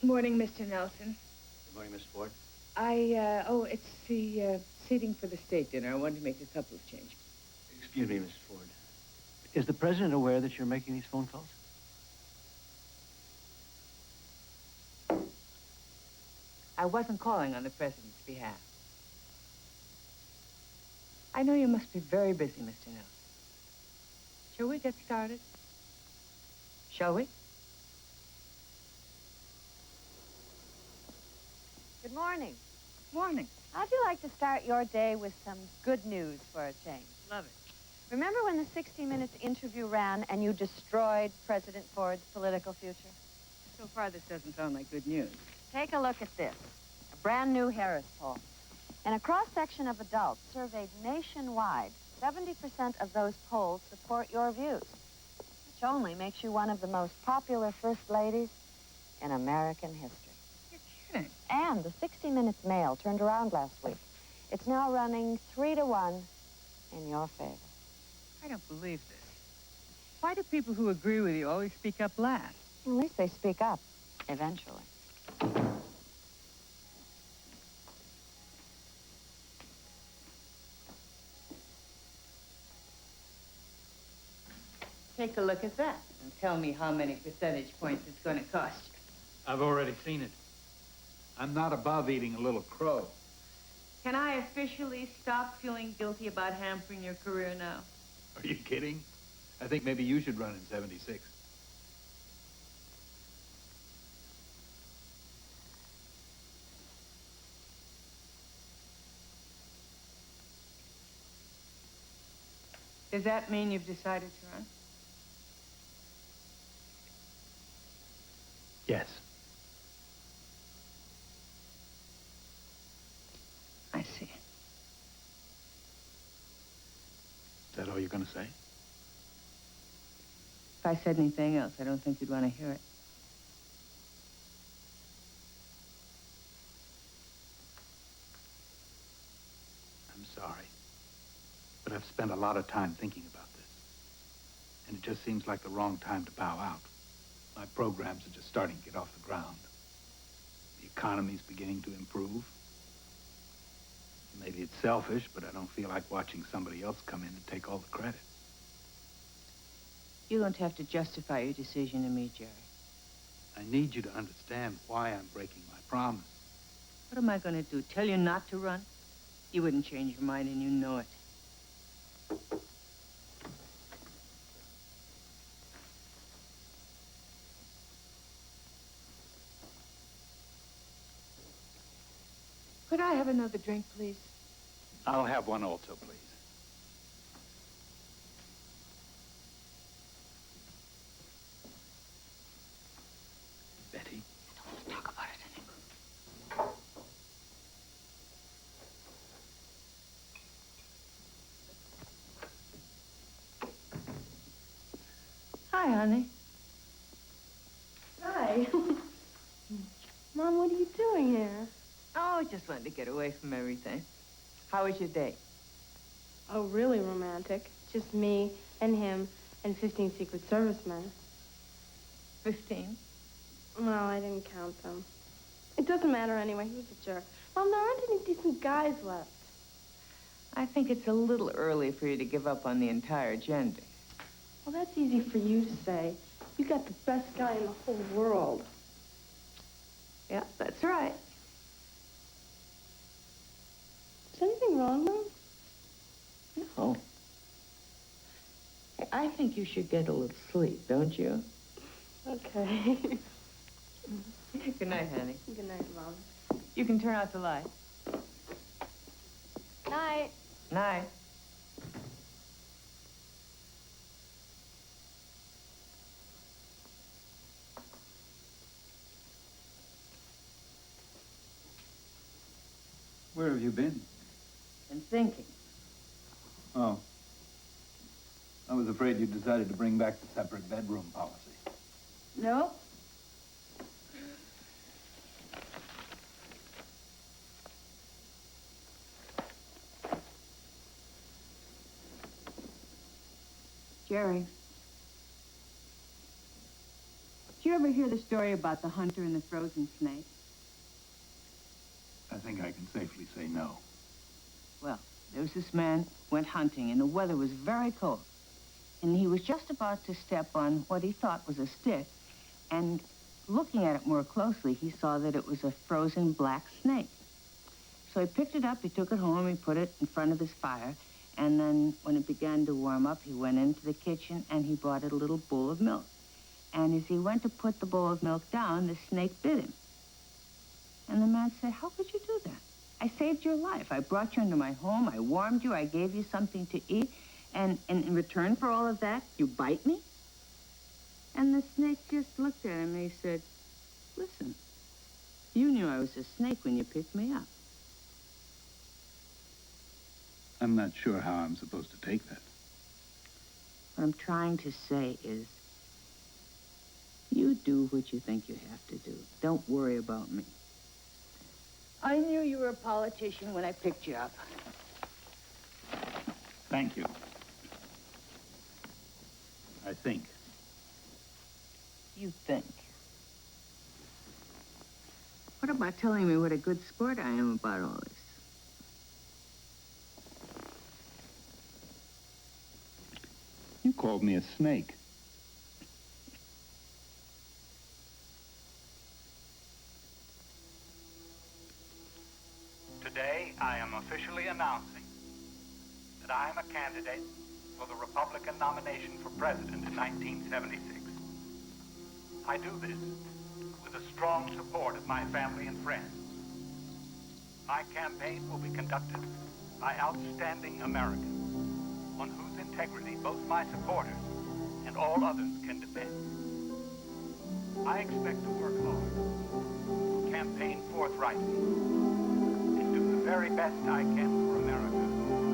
Speaker 8: Morning, Mr. Nelson.
Speaker 7: Good morning, Miss Ford.
Speaker 8: It's the seating for the state dinner. I wanted to make a couple of changes.
Speaker 7: Excuse me, Miss Ford. Is the president aware that you're making these phone calls?
Speaker 8: I wasn't calling on the president's behalf. I know you must be very busy, Mr. Nelson. Shall we get started? Shall we?
Speaker 3: Good morning.
Speaker 8: Morning.
Speaker 3: How'd you like to start your day with some good news for a change?
Speaker 8: Love it.
Speaker 3: Remember when the 60 Minutes interview ran and you destroyed President Ford's political future?
Speaker 8: So far, this doesn't sound like good news.
Speaker 3: Take a look at this. A brand new Harris poll. In a cross-section of adults surveyed nationwide, 70% of those polled support your views, which only makes you one of the most popular first ladies in American history.
Speaker 8: You're kidding.
Speaker 3: And the 60 Minutes mail turned around last week. It's now running 3-1 in your favor.
Speaker 8: I don't believe this. Why do people who agree with you always speak up last?
Speaker 3: At least they speak up, eventually.
Speaker 8: Take a look at that and tell me how many percentage points it's going to cost you.
Speaker 11: I've already seen it. I'm not above eating a little crow.
Speaker 8: Can I officially stop feeling guilty about hampering your career now?
Speaker 11: Are you kidding? I think maybe you should run in 76.
Speaker 8: Does that mean you've decided to run?
Speaker 11: Yes.
Speaker 8: I see.
Speaker 11: Is that all you're going to say?
Speaker 8: If I said anything else, I don't think you'd want to hear it.
Speaker 11: I'm sorry. But I've spent a lot of time thinking about this. And it just seems like the wrong time to bow out. My programs are just starting to get off the ground. The economy's beginning to improve. Maybe it's selfish, but I don't feel like watching somebody else come in and take all the credit.
Speaker 8: You don't have to justify your decision to me, Jerry.
Speaker 11: I need you to understand why I'm breaking my promise.
Speaker 8: What am I going to do? Tell you not to run? You wouldn't change your mind, and you know it. Could I have another drink, please?
Speaker 11: I'll have one also, please. Betty?
Speaker 8: I don't want to talk about it anymore. Hi, honey.
Speaker 23: Hi.
Speaker 18: Mom, what are you doing here?
Speaker 2: Oh, I just wanted to get away from everything. How was your date?
Speaker 18: Oh, really romantic. Just me and him and 15 Secret Servicemen.
Speaker 2: 15?
Speaker 18: Well, I didn't count them. It doesn't matter anyway. He was a jerk. Mom, there aren't any decent guys left.
Speaker 2: I think it's a little early for you to give up on the entire gender.
Speaker 18: Well, that's easy for you to say. You got the best guy in the whole world.
Speaker 2: Yeah, that's right.
Speaker 18: Is anything wrong, Mom?
Speaker 2: No. I think you should get a little sleep, don't you?
Speaker 18: Okay.
Speaker 2: Good night, honey.
Speaker 18: Good night, Mom.
Speaker 2: You can turn out the light.
Speaker 18: Night.
Speaker 2: Night.
Speaker 11: Where have you been?
Speaker 2: Been thinking.
Speaker 11: Oh. I was afraid you decided to bring back the separate bedroom policy.
Speaker 2: No? Jerry, did you ever hear the story about the hunter and the frozen snake?
Speaker 11: I think I can safely say no.
Speaker 2: Well, there was this man went hunting, and the weather was very cold. And he was just about to step on what he thought was a stick, and looking at it more closely, he saw that it was a frozen black snake. So he picked it up, he took it home, he put it in front of his fire, and then when it began to warm up, he went into the kitchen and he brought it a little bowl of milk. And as he went to put the bowl of milk down, the snake bit him. And the man said, "How could you do that? I saved your life. I brought you into my home. I warmed you. I gave you something to eat. And in return for all of that, you bite me?" And the snake just looked at him and he said, "Listen, you knew I was a snake when you picked me up."
Speaker 11: I'm not sure how I'm supposed to take that.
Speaker 2: What I'm trying to say is, you do what you think you have to do. Don't worry about me. I knew you were a politician when I picked you up.
Speaker 11: Thank you. I think.
Speaker 2: You think. What about telling me what a good sport I am about all this?
Speaker 11: You called me a snake.
Speaker 5: Today, I am officially announcing that I am a candidate for the Republican nomination for president in 1976. I do this with the strong support of my family and friends. My campaign will be conducted by outstanding Americans on whose integrity both my supporters and all others can depend. I expect to work hard, campaign forthrightly, and do the very best I can for America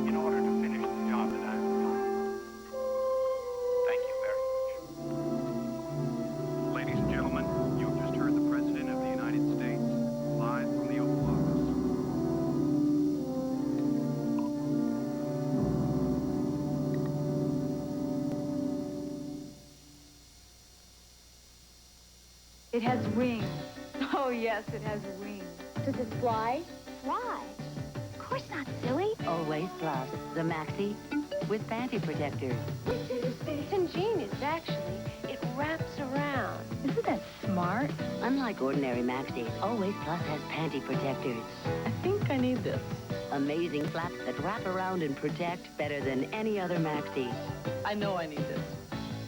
Speaker 5: in order to finish the job that I've begun. Thank you very much.
Speaker 25: Ladies and gentlemen, you have just heard the President of the United States live from the Oval Office.
Speaker 8: It has wings. Oh, yes, it has wings.
Speaker 3: Does it fly? Fly? Of course not, silly.
Speaker 15: Always Plus, the maxi with panty protectors.
Speaker 23: It's ingenious, actually. It wraps around.
Speaker 3: Isn't that smart?
Speaker 15: Unlike ordinary maxi, Always Plus has panty protectors.
Speaker 3: I think I need this.
Speaker 15: Amazing flaps that wrap around and protect better than any other maxi.
Speaker 3: I know I need this.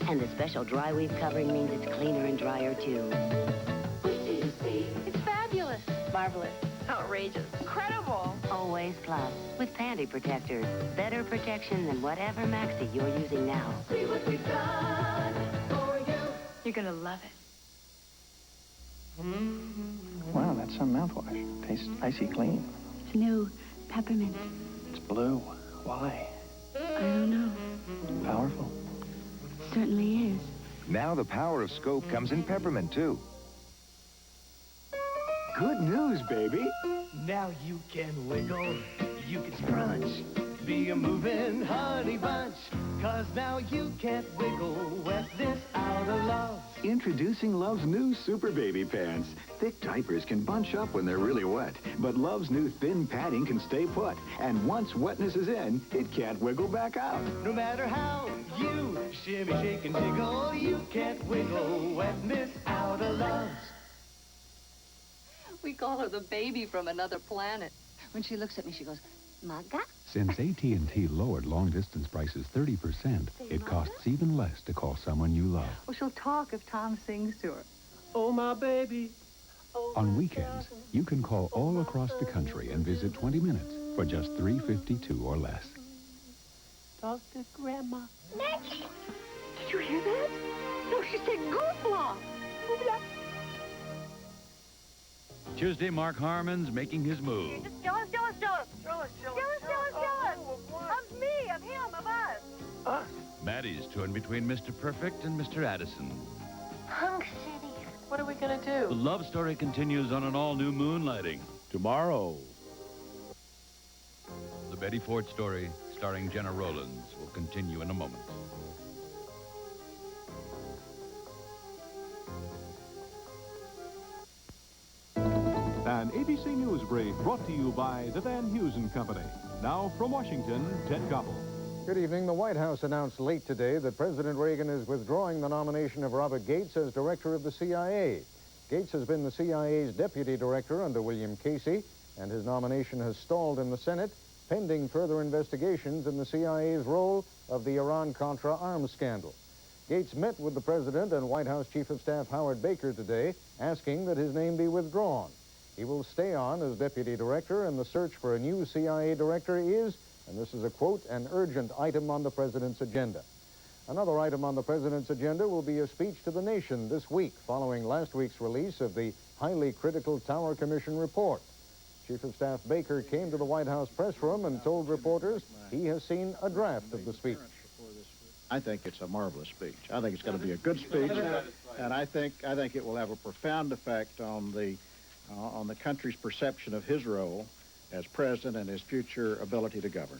Speaker 15: And the special dry weave covering means it's cleaner and drier, too.
Speaker 23: It's fabulous.
Speaker 3: Marvelous. Outrageous.
Speaker 23: Incredible.
Speaker 15: Always Plus with panty protectors. Better protection than whatever maxi you're using now.
Speaker 3: See what we've done for you. You're gonna love it.
Speaker 19: Wow, that's some mouthwash. Tastes icy clean.
Speaker 3: It's new. Peppermint.
Speaker 19: It's blue. Why?
Speaker 3: I don't know.
Speaker 19: Powerful.
Speaker 3: Certainly is.
Speaker 20: Now the power of Scope comes in peppermint, too.
Speaker 16: good news, baby.
Speaker 6: Now you can wiggle, you can scrunch, be a moving honey bunch. 'Cause now you can't wiggle wetness out of Luvs.
Speaker 16: Introducing Luvs' new Super Baby Pants. Thick diapers can bunch up when they're really wet, but Luvs' new thin padding can stay put. And once wetness is in, it can't wiggle back out.
Speaker 6: No matter how you shimmy, shake, and jiggle, you can't wiggle wetness out of Luvs.
Speaker 13: We call her the baby from another planet. When she looks at me, she goes, Maga?
Speaker 20: Since AT&T lowered long-distance prices 30%, it costs even less to call someone you love.
Speaker 13: Well, she'll talk if Tom sings to her.
Speaker 12: Oh, my baby.
Speaker 20: On weekends, you can call all across the country and visit 20 minutes for just $3.52 or less.
Speaker 6: Talk to Grandma.
Speaker 13: Maggie! Did you hear that? No, she said goofla. Goofla.
Speaker 1: Tuesday, Mark Harmon's making his move.
Speaker 9: Jealous. Of me, of him, of us.
Speaker 1: Maddie's torn between Mr. Perfect and Mr. Addison.
Speaker 9: Hunk City. What are we gonna do?
Speaker 1: The love story continues on an all-new Moonlighting. Tomorrow. The Betty Ford story, starring Jenna Rollins, will continue in a moment.
Speaker 21: An ABC News Brief brought to you by the Van Heusen Company. Now from Washington, Ted Koppel.
Speaker 22: Good evening. The White House announced late today that President Reagan is withdrawing the nomination of Robert Gates as director of the CIA. Gates has been the CIA's deputy director under William Casey, and his nomination has stalled in the Senate, pending further investigations in the CIA's role of the Iran-Contra arms scandal. Gates met with the president and White House Chief of Staff Howard Baker today, asking that his name be withdrawn. He will stay on as deputy director, and the search for a new CIA director is, and this is a quote, an urgent item on the president's agenda. Another item on the president's agenda will be a speech to the nation this week, following last week's release of the highly critical Tower Commission report. Chief of Staff Baker came to the White House press room and told reporters he has seen a draft of the speech.
Speaker 26: I think it's a marvelous speech. I think it's going to be a good speech, and I think it will have a profound effect on the country's perception of his role as president and his future ability to govern.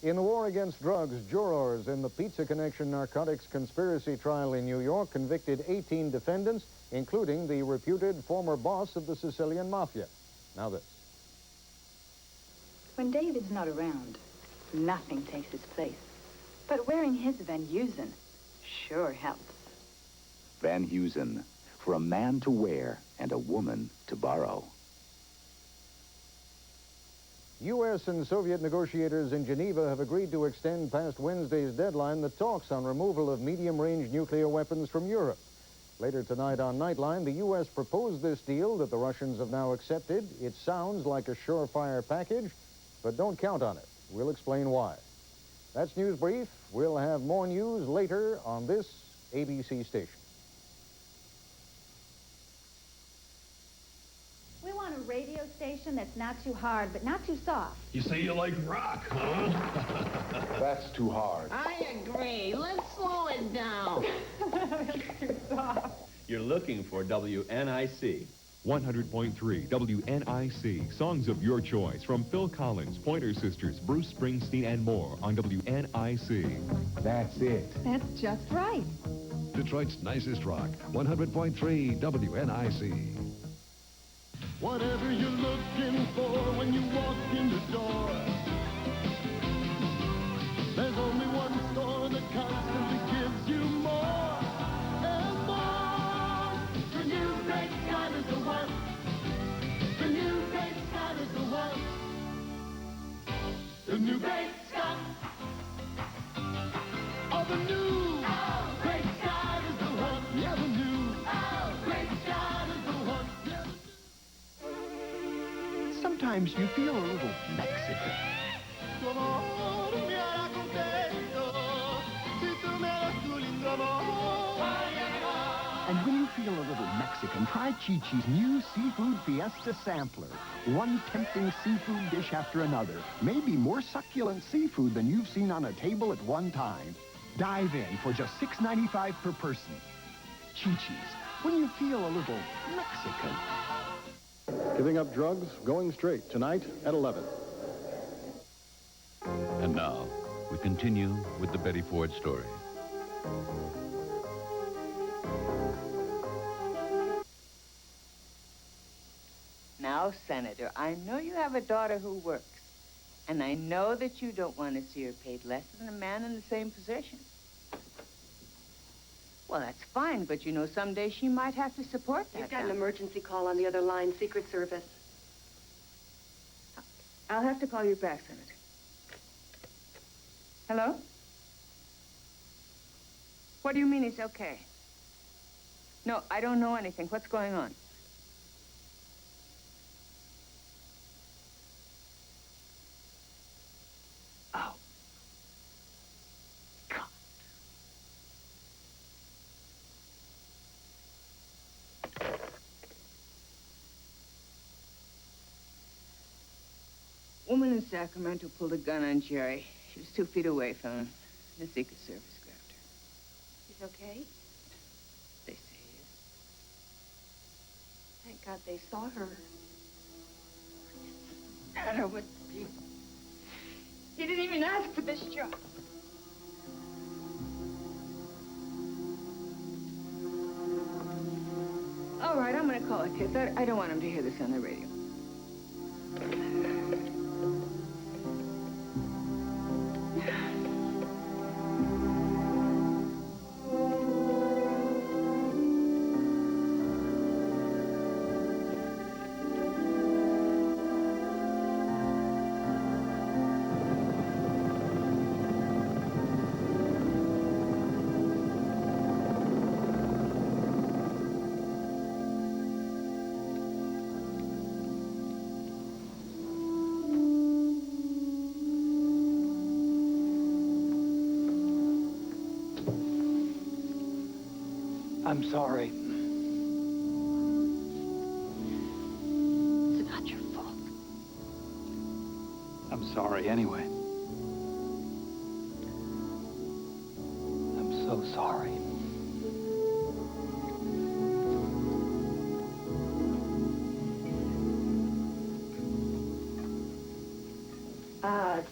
Speaker 22: In the war against drugs, jurors in the Pizza Connection narcotics conspiracy trial in New York convicted 18 defendants, including the reputed former boss of the Sicilian Mafia. Now this.
Speaker 27: When David's not around, nothing takes his place. But wearing his Van Heusen sure helps.
Speaker 28: Van Heusen, for a man to wear and a woman to borrow.
Speaker 22: U.S. and Soviet negotiators in Geneva have agreed to extend past Wednesday's deadline the talks on removal of medium-range nuclear weapons from Europe. Later tonight on Nightline, the U.S. proposed this deal that the Russians have now accepted. It sounds like a surefire package, but don't count on it. We'll explain why. That's News Brief. We'll have more news later on this ABC station.
Speaker 29: We want a radio station that's not too hard, but not too soft.
Speaker 30: You say you like rock, huh?
Speaker 10: That's too hard.
Speaker 9: I agree. Let's slow it down.
Speaker 29: Too soft.
Speaker 31: You're looking for WNIC.
Speaker 32: 100.3 WNIC. Songs of your choice from Phil Collins, Pointer Sisters, Bruce Springsteen, and more on WNIC.
Speaker 10: That's it.
Speaker 29: That's just right.
Speaker 32: Detroit's nicest rock. 100.3 WNIC.
Speaker 6: Whatever you're looking for when you walk in the door, there's only one store that constantly gives you more and more. The new Great Scott is the one. The new Great Scott is the one. The new Great Scott. Oh, the new Great Scott is the one. Yeah, the new Great Scott is the one. Yeah.
Speaker 16: Sometimes you feel a little Mexican. And when you feel a little Mexican, try Chi-Chi's new Seafood Fiesta Sampler. One tempting seafood dish after another. Maybe more succulent seafood than you've seen on a table at one time. Dive in for just $6.95 per person. Chi-Chi's, when you feel a little Mexican.
Speaker 12: Giving up drugs, going straight, tonight at 11.
Speaker 1: And now, we continue with the Betty Ford story.
Speaker 2: Now, Senator, I know you have a daughter who works, and I know that you don't want to see her paid less than a man in the same position. Well, that's fine, but you know, someday she might have to support that.
Speaker 4: You've got an emergency call on the other line, Secret Service.
Speaker 2: I'll have to call you back, Senator. Hello? What do you mean he's okay? No, I don't know anything. What's going on? Oh. God. Woman in Sacramento pulled a gun on Jerry. She was 2 feet away from him. The Secret Service grabbed her.
Speaker 4: He's okay?
Speaker 2: They say he is.
Speaker 4: Thank God they saw her.
Speaker 2: Anna would be. He didn't even ask for this job. All right, I'm gonna call it quits. I don't want him to hear this on the radio.
Speaker 5: I'm sorry.
Speaker 4: It's not your fault.
Speaker 5: I'm sorry anyway. I'm so sorry.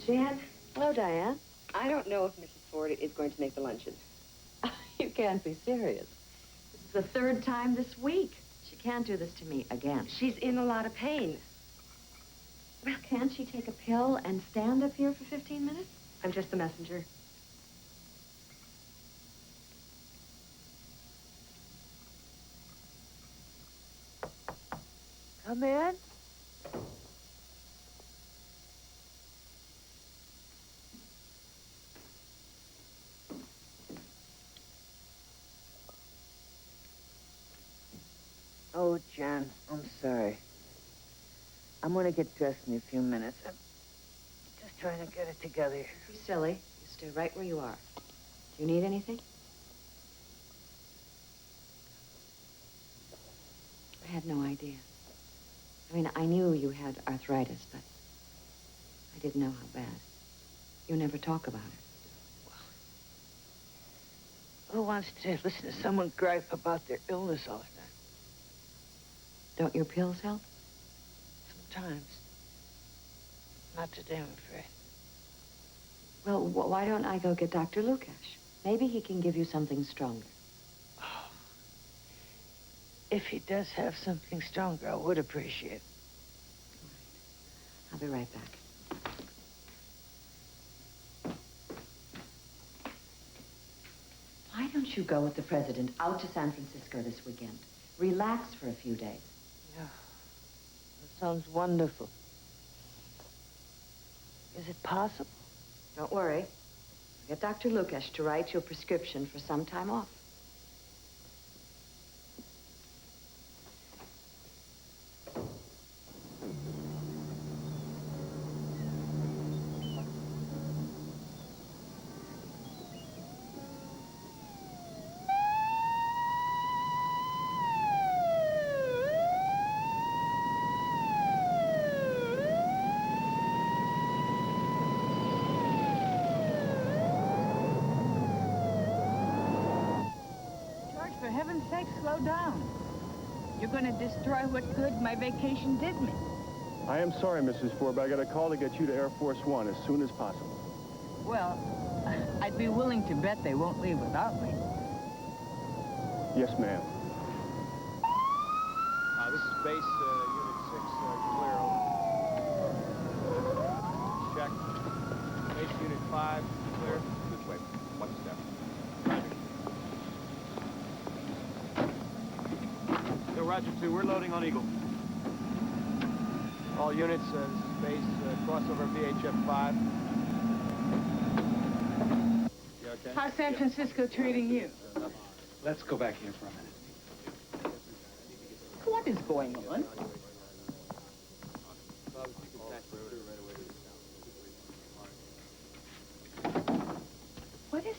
Speaker 4: Jan?
Speaker 3: Hello, Diane.
Speaker 4: I don't know if Mrs. Ford is going to make the luncheon.
Speaker 3: You can't be serious. This is the 3rd time this week. She can't do this to me again.
Speaker 4: She's in a lot of pain.
Speaker 3: Well, can't she take a pill and stand up here for 15 minutes?
Speaker 4: I'm just the messenger.
Speaker 2: Come in. Oh, Jan, I'm sorry. I'm gonna get dressed in a few minutes. I'm just trying to get it together.
Speaker 3: You're silly. You stay right where you are. Do you need anything? I had no idea. I mean, I knew you had arthritis, but I didn't know how bad. You never talk about it.
Speaker 2: Who wants to listen to someone gripe about their illness all the time?
Speaker 3: Don't your pills help?
Speaker 2: Sometimes. Not today, I'm afraid.
Speaker 3: Well, why don't I go get Dr. Lukash? Maybe he can give you something stronger.
Speaker 2: Oh. If he does have something stronger, I would appreciate it.
Speaker 3: I'll be right back. Why don't you go with the president out to San Francisco this weekend? Relax for a few days.
Speaker 2: Yeah. That sounds wonderful. Is it possible?
Speaker 3: Don't worry. I'll get Dr. Lukash to write you a prescription for some time off.
Speaker 2: For heaven's sake, slow down. You're going to destroy what good my vacation did me.
Speaker 12: I am sorry, Mrs. Ford, but I got a call to get you to Air Force One as soon as possible.
Speaker 2: Well, I'd be willing to bet they won't leave without me.
Speaker 12: Yes, ma'am.
Speaker 7: This is base Unit 6, Clairol. Check. Base Unit 5, clear. This way. One step. Yo, Roger 2, we're loading on Eagle. All units, this is base crossover VHF 5. You okay?
Speaker 2: How's San Francisco treating you?
Speaker 5: Let's go back here for a minute.
Speaker 2: What is going on? What is it?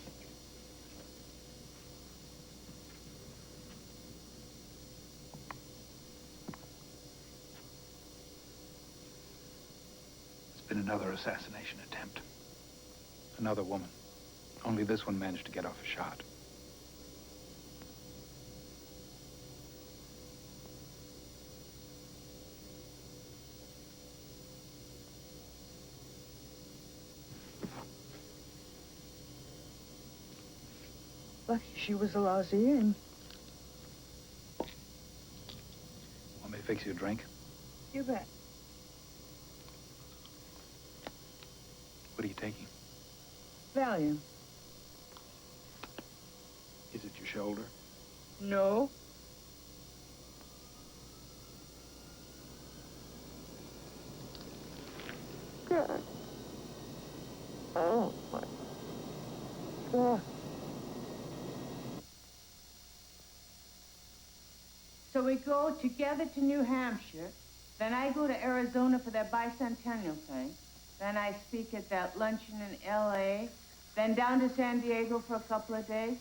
Speaker 5: It's been another assassination attempt. Another woman. Only this one managed to get off a shot.
Speaker 2: Lucky she was a lousy in.
Speaker 5: Want me to fix you a drink?
Speaker 2: You bet.
Speaker 5: What are you taking?
Speaker 2: Valium.
Speaker 5: Is it your shoulder?
Speaker 2: No. God. Oh, my God. So we go together to New Hampshire. Then I go to Arizona for that bicentennial thing. Then I speak at that luncheon in L.A. Then down to San Diego for a couple of days.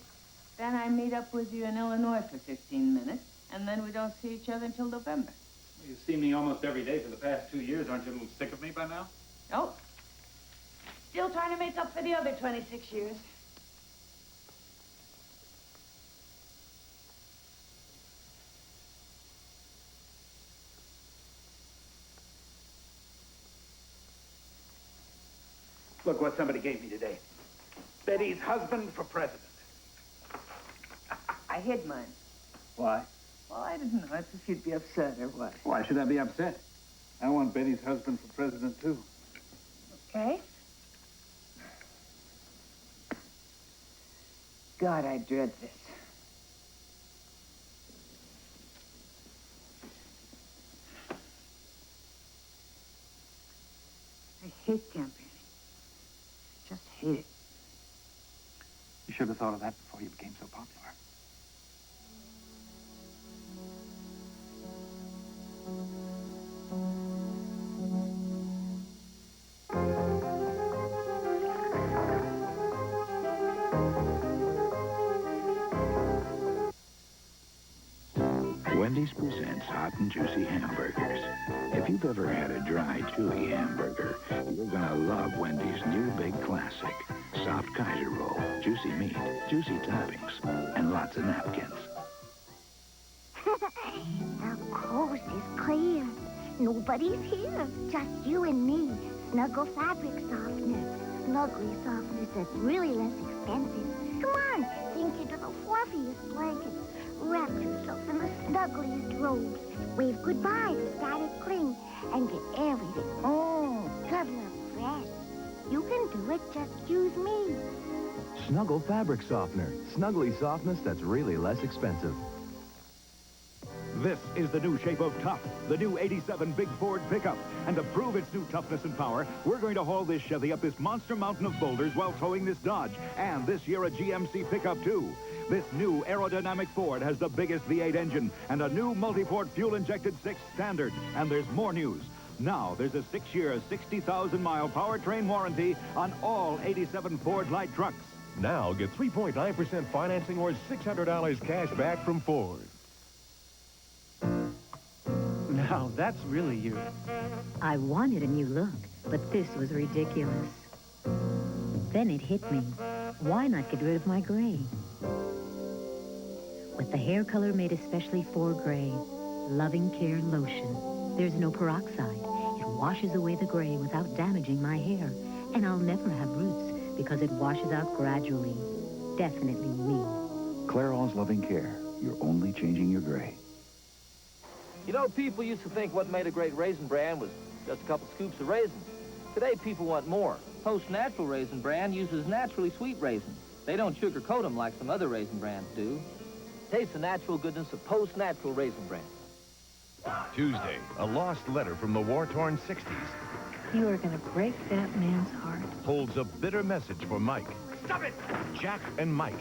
Speaker 2: Then I meet up with you in Illinois for 15 minutes. And then we don't see each other until November.
Speaker 8: Well, you've seen me almost every day for the past 2 years. Aren't you a little sick of me by now?
Speaker 2: Oh. Still trying to make up for the other 26 years.
Speaker 8: Look what somebody gave me today. Betty's husband for president.
Speaker 2: I hid mine.
Speaker 8: Why?
Speaker 2: Well, I didn't know if you'd be upset or what.
Speaker 8: Why should I be upset? I want Betty's husband for president, too.
Speaker 2: Okay. God, I dread this. I hate campaigning. Just hate it.
Speaker 8: You should have thought of that before you became so popular.
Speaker 28: Wendy's presents hot and juicy hamburgers. If you've ever had a dry, chewy hamburger, you're gonna love Wendy's new big classic. Soft Kaiser roll, juicy meat, juicy toppings, and lots of napkins.
Speaker 11: The coast is clear. Nobody's here. Just you and me. Snuggle fabric softener. Snuggly softeners that's really less expensive. Come on, sink into the fluffiest blankets. Wrap yourself in the snuggliest robes. Wave goodbye to static cling. And get everything cuddle up fresh. You can do it, just use me.
Speaker 14: Snuggle fabric softener. Snuggly softness that's really less expensive.
Speaker 21: This is the new shape of tough, the new 87 big Ford pickup. And to prove its new toughness and power, we're going to haul this Chevy up this monster mountain of boulders while towing this Dodge. And this year a GMC pickup, too. This new aerodynamic Ford has the biggest V8 engine and a new multi-port fuel-injected 6 standard. And there's more news. Now, there's a 6-year, 60,000-mile powertrain warranty on all 87 Ford light trucks. Now, get 3.9% financing or $600 cash back from Ford.
Speaker 15: Now, that's really you.
Speaker 17: I wanted a new look, but this was ridiculous. Then it hit me. Why not get rid of my gray? With the hair color made especially for gray, Loving Care Lotion. There's no peroxide. It washes away the gray without damaging my hair. And I'll never have roots because it washes out gradually. Definitely me.
Speaker 28: Clairol's Loving Care. You're only changing your gray.
Speaker 9: You know, people used to think what made a great raisin bran was just a couple scoops of raisins. Today, people want more. Post Natural Raisin Bran uses naturally sweet raisins. They don't sugarcoat them like some other raisin brands do. Taste the natural goodness of Post Natural Raisin Bran.
Speaker 13: Tuesday, a lost letter from the war-torn 60s
Speaker 17: You are going to break that man's heart.
Speaker 13: holds a bitter message for Mike.
Speaker 6: Stop it!
Speaker 13: Jack and Mike.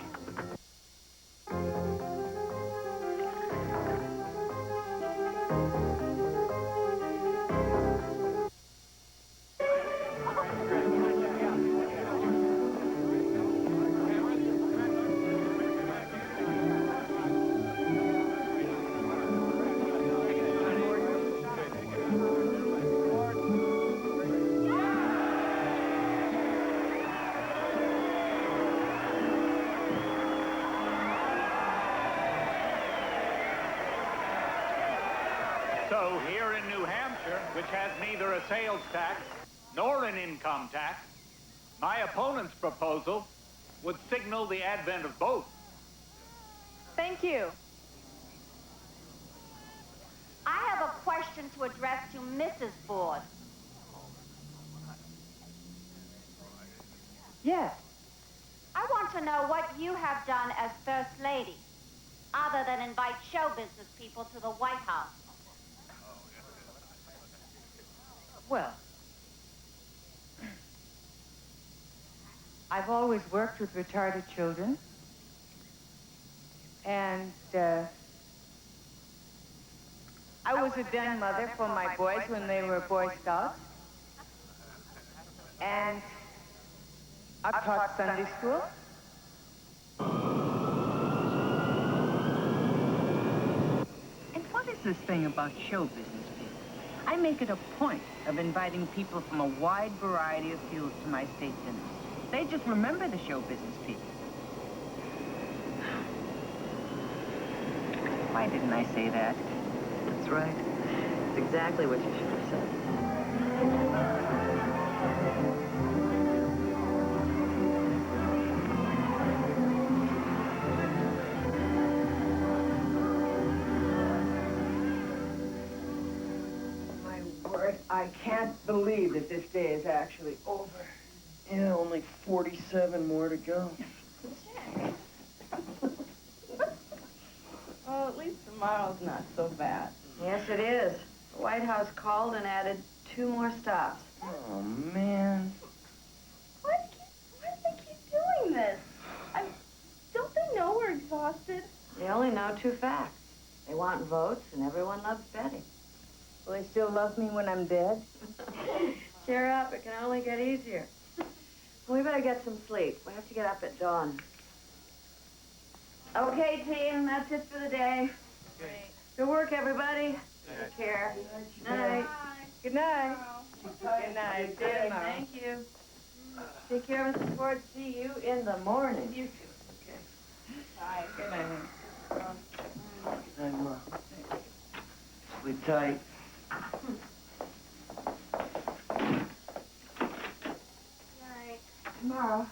Speaker 8: So here in New Hampshire, which has neither a sales tax nor an income tax, my opponent's proposal would signal the advent of both.
Speaker 29: Thank you.
Speaker 11: I have a question to address to Mrs. Ford.
Speaker 2: Yes.
Speaker 11: I want to know what you have done as First Lady, other than invite show business people to the White House.
Speaker 2: Well, I've always worked with retarded children. And I was a den mother for my boys when they were Boy Scouts. And I've taught Sunday school. And what is this thing about show business people? I make it a point of inviting people from a wide variety of fields to my state dinners. They just remember the show business people. Why didn't I say that?
Speaker 3: That's right. That's exactly what you should have said.
Speaker 2: I can't believe that this day is actually over.
Speaker 7: Yeah, only 47 more to go.
Speaker 2: Well, at least tomorrow's not so bad.
Speaker 3: Yes, it is. The White House called and added 2 more stops.
Speaker 7: Oh, man.
Speaker 29: Why do they keep doing this? Don't they know we're exhausted?
Speaker 3: They only know 2 facts. They want votes, and everyone loves Betty.
Speaker 2: Will they still love me when I'm dead?
Speaker 3: Cheer up. It can only get easier. We better get some sleep. We have to get up at dawn. Okay, team. That's it for the day.
Speaker 2: Okay.
Speaker 3: Good work, everybody. Take care. Good night.
Speaker 2: Good night. Good night. See you tomorrow.
Speaker 3: Thank you. Take care, Mrs. Ford. See you in the morning.
Speaker 2: You too. Okay. Bye. Good night.
Speaker 7: I'm, sleep tight.
Speaker 2: Tomorrow.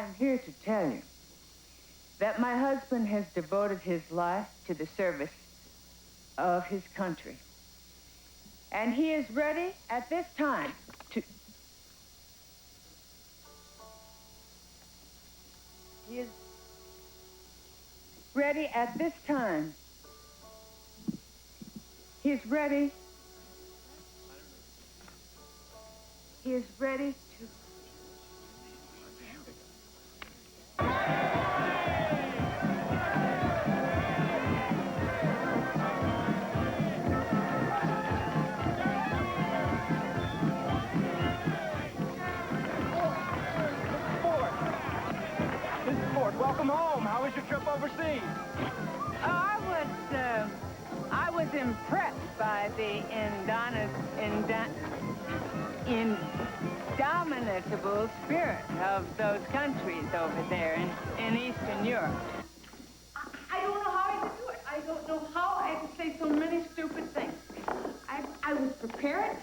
Speaker 2: I'm here to tell you that my husband has devoted his life to the service of his country. And he is ready at this time to... He is ready at this time. He is ready. He is ready to...
Speaker 7: Welcome home. How was your trip overseas?
Speaker 2: I was impressed by the indomitable spirit of those countries over there in Eastern Europe. I don't know how I could do it. I don't know how I could say so many stupid things. I was prepared.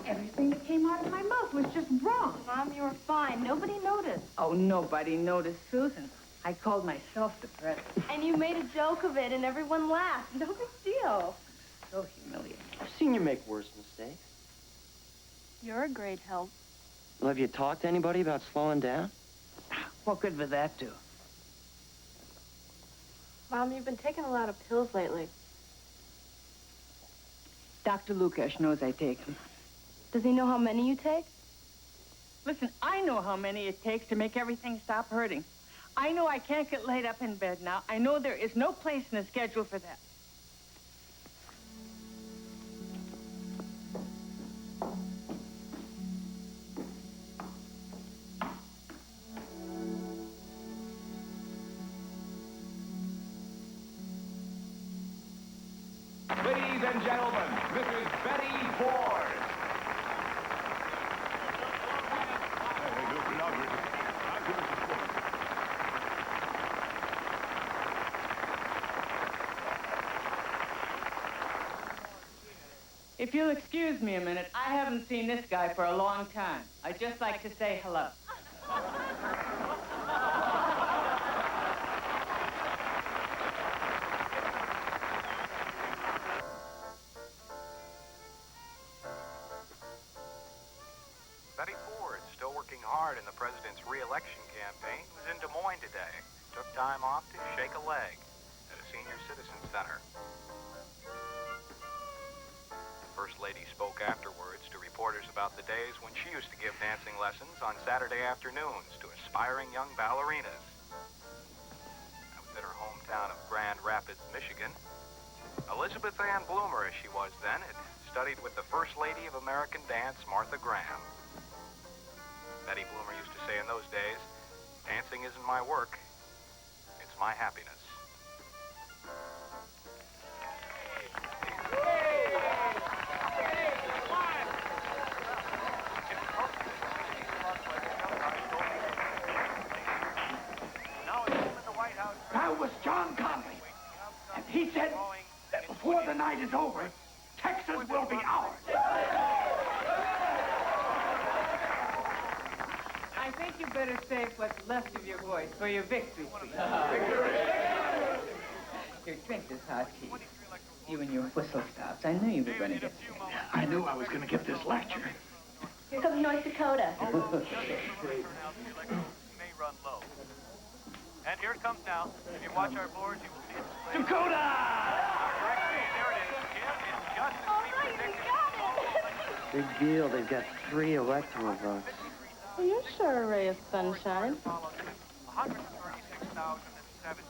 Speaker 2: Everything that came out of my mouth was just wrong.
Speaker 29: Mom, you were fine. Nobody noticed.
Speaker 2: Oh, nobody noticed, Susan. I called myself depressed.
Speaker 29: And you made a joke of it, and everyone laughed. No big deal.
Speaker 2: So humiliating.
Speaker 10: I've seen you make worse mistakes.
Speaker 29: You're a great help.
Speaker 10: Well, have you talked to anybody about slowing down?
Speaker 2: What good would that do?
Speaker 29: Mom, you've been taking a lot of pills lately.
Speaker 2: Dr. Lukash knows I take them.
Speaker 29: Does he know how many you take?
Speaker 2: Listen, I know how many it takes to make everything stop hurting. I know I can't get laid up in bed now. I know there is no place in the schedule for that.
Speaker 21: Ladies and gentlemen, Mrs. Betty Ford.
Speaker 2: If you'll excuse me a minute, I haven't seen this guy for a long time. I'd just like to say hello.
Speaker 18: Betty Ford, still working hard in the president's re-election campaign, was in Des Moines today. Took time off to shake a leg at a senior citizen center. The First Lady spoke afterwards to reporters about the days when she used to give dancing lessons on Saturday afternoons to aspiring young ballerinas. That was at her hometown of Grand Rapids, Michigan. Elizabeth Ann Bloomer, as she was then, had studied with the First Lady of American Dance, Martha Graham. Betty Bloomer used to say in those days, dancing isn't my work, it's my happiness.
Speaker 19: That was John Conley. And he said that before the night is over, Texas will be ours.
Speaker 2: I think you better save what's left of your voice for your victory speech. Here, drink this hot tea. You and your whistle stops. I knew you were going to get sick.
Speaker 19: I knew I was going to get this lecture.
Speaker 29: Here comes North Dakota.
Speaker 8: May run low. And here it comes now. If you watch our boards, you will see it.
Speaker 19: Dakota!
Speaker 8: There it is. Kim, it's just as we predicted.
Speaker 10: Big deal. They've got 3 electoral votes.
Speaker 29: Well, you're sure a ray of sunshine.
Speaker 8: 136,078.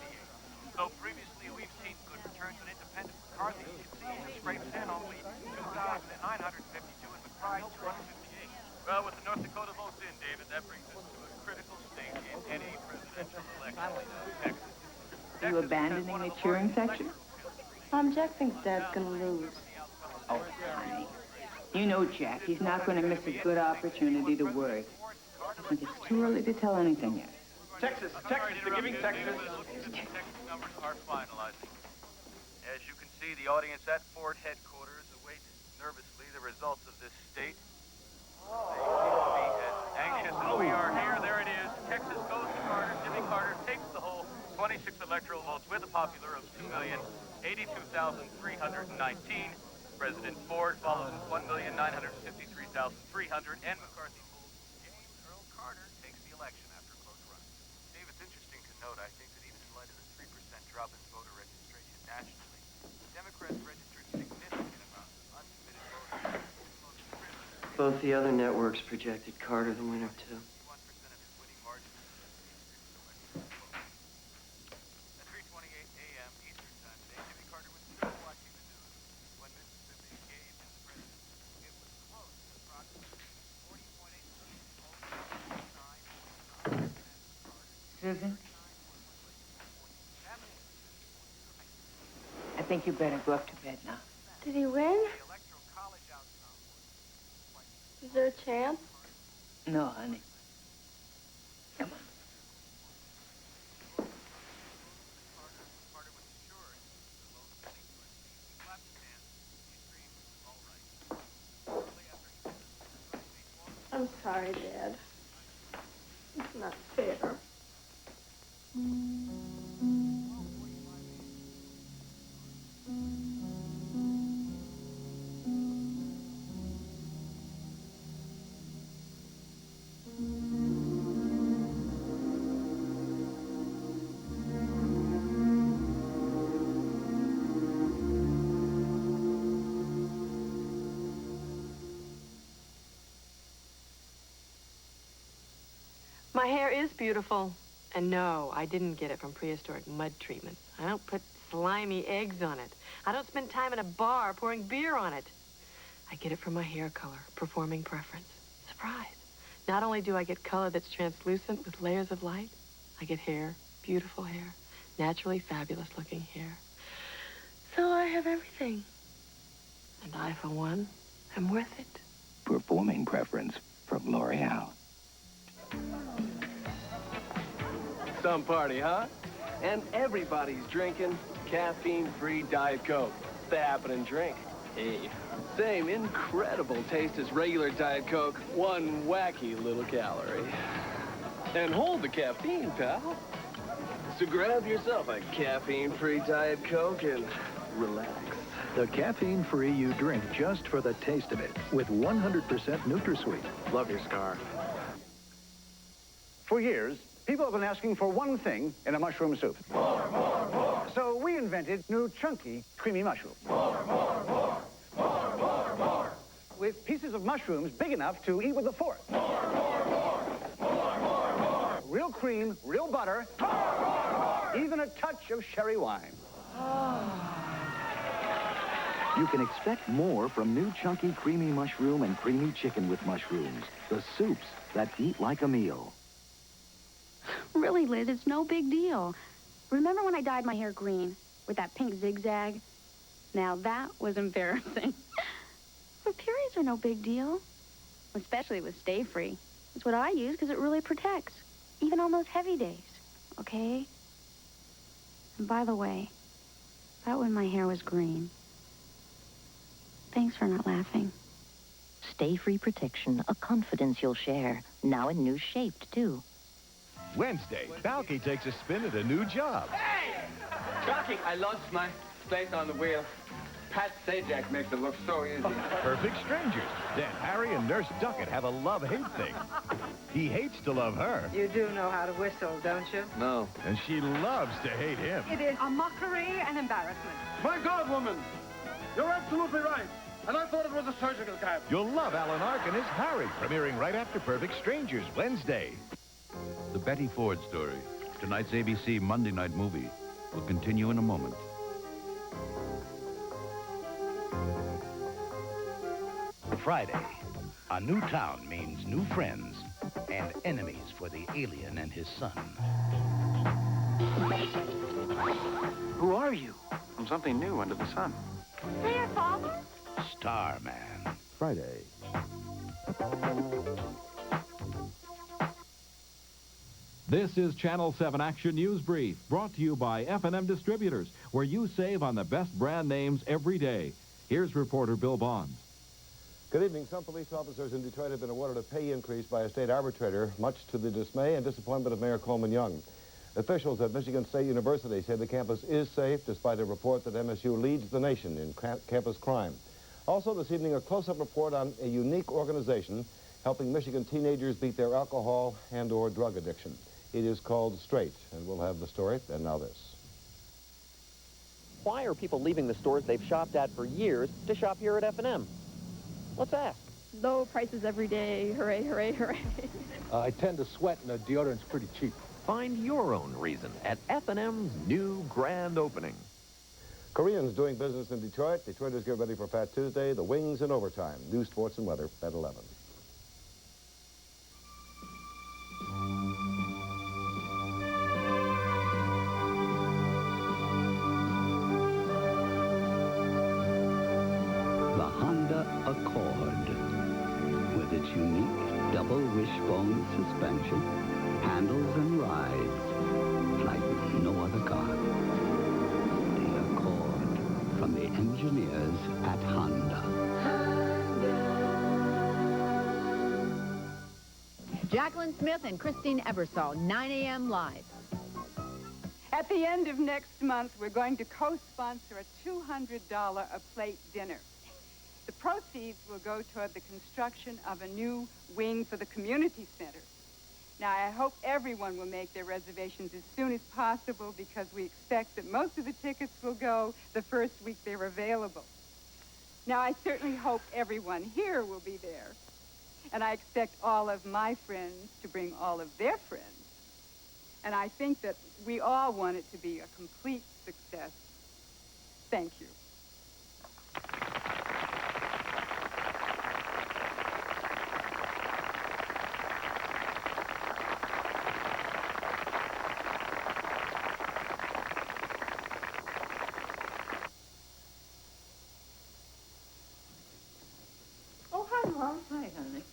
Speaker 8: So previously we've seen good returns in independent McCarthy. You can see he scrapes in only 2,952 and McBride 258. Well, with the North Dakota votes in, David, that brings us to a critical stage in any presidential election in Texas.
Speaker 2: Are you abandoning the cheering section?
Speaker 29: Jack thinks Dad's gonna lose.
Speaker 2: Oh, honey. You know Jack. He's not going to miss a good opportunity to worry. I think it's too early to tell anything yet.
Speaker 8: Texas, the giving Texas. Texas numbers are finalizing. As you can see, the audience at Ford headquarters awaits nervously the results of this state. They seem to be as anxious as we are here. There it is. Texas goes to Carter. Jimmy Carter takes the whole 26 electoral votes with a popular of 2,082,319. President Ford follows with 1,953,300, and McCarthy holds James Earl Carter takes the election after a close run. Dave, it's interesting to note, I think, that even in light of the 3% drop in voter registration nationally, Democrats registered significant amounts of unsubmitted voters.
Speaker 10: Both the other networks projected Carter the winner, too.
Speaker 8: At 3:28 a.m. Eastern Time today, Jimmy Carter was still watching the news when Mississippi gave him the presidency. It was close to approximately 40.8 million.
Speaker 2: Susan? I think you better go up to bed now.
Speaker 29: Did he win? Is there a chance?
Speaker 2: No, honey. Come on.
Speaker 29: I'm sorry, Dad. It's not fair.
Speaker 4: My hair is beautiful. And no, I didn't get it from prehistoric mud treatment. I don't put slimy eggs on it. I don't spend time in a bar pouring beer on it. I get it from my hair color, performing preference. Surprise. Not only do I get color that's translucent with layers of light, I get hair, beautiful hair, naturally fabulous looking hair. So I have everything. And I, for one, am worth it.
Speaker 28: Performing preference from Loreal.
Speaker 7: Some party, huh? And everybody's drinking caffeine-free Diet Coke. The happening drink. Hey. Same incredible taste as regular Diet Coke. One wacky little calorie. And hold the caffeine, pal. So grab yourself a caffeine-free Diet Coke and relax.
Speaker 5: The caffeine-free you drink just for the taste of it with 100% NutraSweet.
Speaker 7: Love your scar.
Speaker 1: For years, people have been asking for one thing in a mushroom soup.
Speaker 19: More, more, more.
Speaker 1: So we invented new chunky, creamy mushroom.
Speaker 19: More, more, more. More, more, more.
Speaker 1: With pieces of mushrooms big enough to eat with a fork.
Speaker 19: More, more, more. More, more, more.
Speaker 1: Real cream, real butter.
Speaker 19: More, more, more.
Speaker 1: Even a touch of sherry wine.
Speaker 14: You can expect more from new chunky creamy mushroom and creamy chicken with mushrooms. The soups that eat like a meal.
Speaker 16: Really, Liz, it's no big deal. Remember when I dyed my hair green with that pink zigzag? Now, that was embarrassing. But periods are no big deal, especially with Stay Free. It's what I use because it really protects, even on those heavy days, okay? And by the way, that when my hair was green. Thanks for not laughing.
Speaker 17: Stay Free Protection, a confidence you'll share. Now in new shaped, too.
Speaker 13: Wednesday, Balky takes a spin at a new job.
Speaker 20: Hey! Shocking, I lost my place on the wheel. Pat Sajak makes it look so easy.
Speaker 13: Perfect strangers. Then Harry and Nurse Duckett have a love-hate thing. He hates to love her.
Speaker 22: You do know how to whistle, don't you?
Speaker 13: No. And she loves to hate him.
Speaker 22: It is a mockery and embarrassment.
Speaker 12: My God, woman! You're absolutely right. And I thought it was a surgical cap.
Speaker 13: You'll love Alan Arkin as Harry, premiering right after Perfect Strangers, Wednesday.
Speaker 23: The Betty Ford story, tonight's ABC Monday night movie, will continue in a moment.
Speaker 24: Friday. A new town means new friends and enemies for the alien and his son.
Speaker 5: Who are you? I'm something new under the sun.
Speaker 16: Hey, Father?
Speaker 24: Starman.
Speaker 14: Friday.
Speaker 25: This is Channel 7 Action News Brief, brought to you by F&M Distributors, where you save on the best brand names every day. Here's reporter Bill Bonds.
Speaker 3: Good evening. Some police officers in Detroit have been awarded a pay increase by a state arbitrator, much to the dismay and disappointment of Mayor Coleman Young. Officials at Michigan State University say the campus is safe, despite a report that MSU leads the nation in campus crime. Also this evening, a close-up report on a unique organization helping Michigan teenagers beat their alcohol and/or drug addiction. It is called Straight, and we'll have the story. And now this.
Speaker 6: Why are people leaving the stores they've shopped at for years to shop here at F&M? Let's ask.
Speaker 9: Low prices every day. Hooray, hooray, hooray.
Speaker 12: I tend to sweat, and the deodorant's pretty cheap.
Speaker 6: Find your own reason at F&M's new grand opening.
Speaker 3: Koreans doing business in Detroit. Detroiters get ready for Fat Tuesday. The Wings in overtime. News, sports, and weather at 11.
Speaker 11: The Honda Accord, with its unique double wishbone suspension, handles and rides like no other car. The Accord, from the engineers at Honda.
Speaker 15: Jacqueline Smith and Christine Ebersol, 9 a.m. live.
Speaker 18: At the end of next month, we're going to co-sponsor a $200 a plate dinner. The proceeds will go toward the construction of a new wing for the community center. Now, I hope everyone will make their reservations as soon as possible because we expect that most of the tickets will go the first week they're available. Now, I certainly hope everyone here will be there. And I expect all of my friends to bring all of their friends. And I think that we all want it to be a complete success. Thank you.
Speaker 29: Oh, hi, Mom.
Speaker 2: Hi, honey.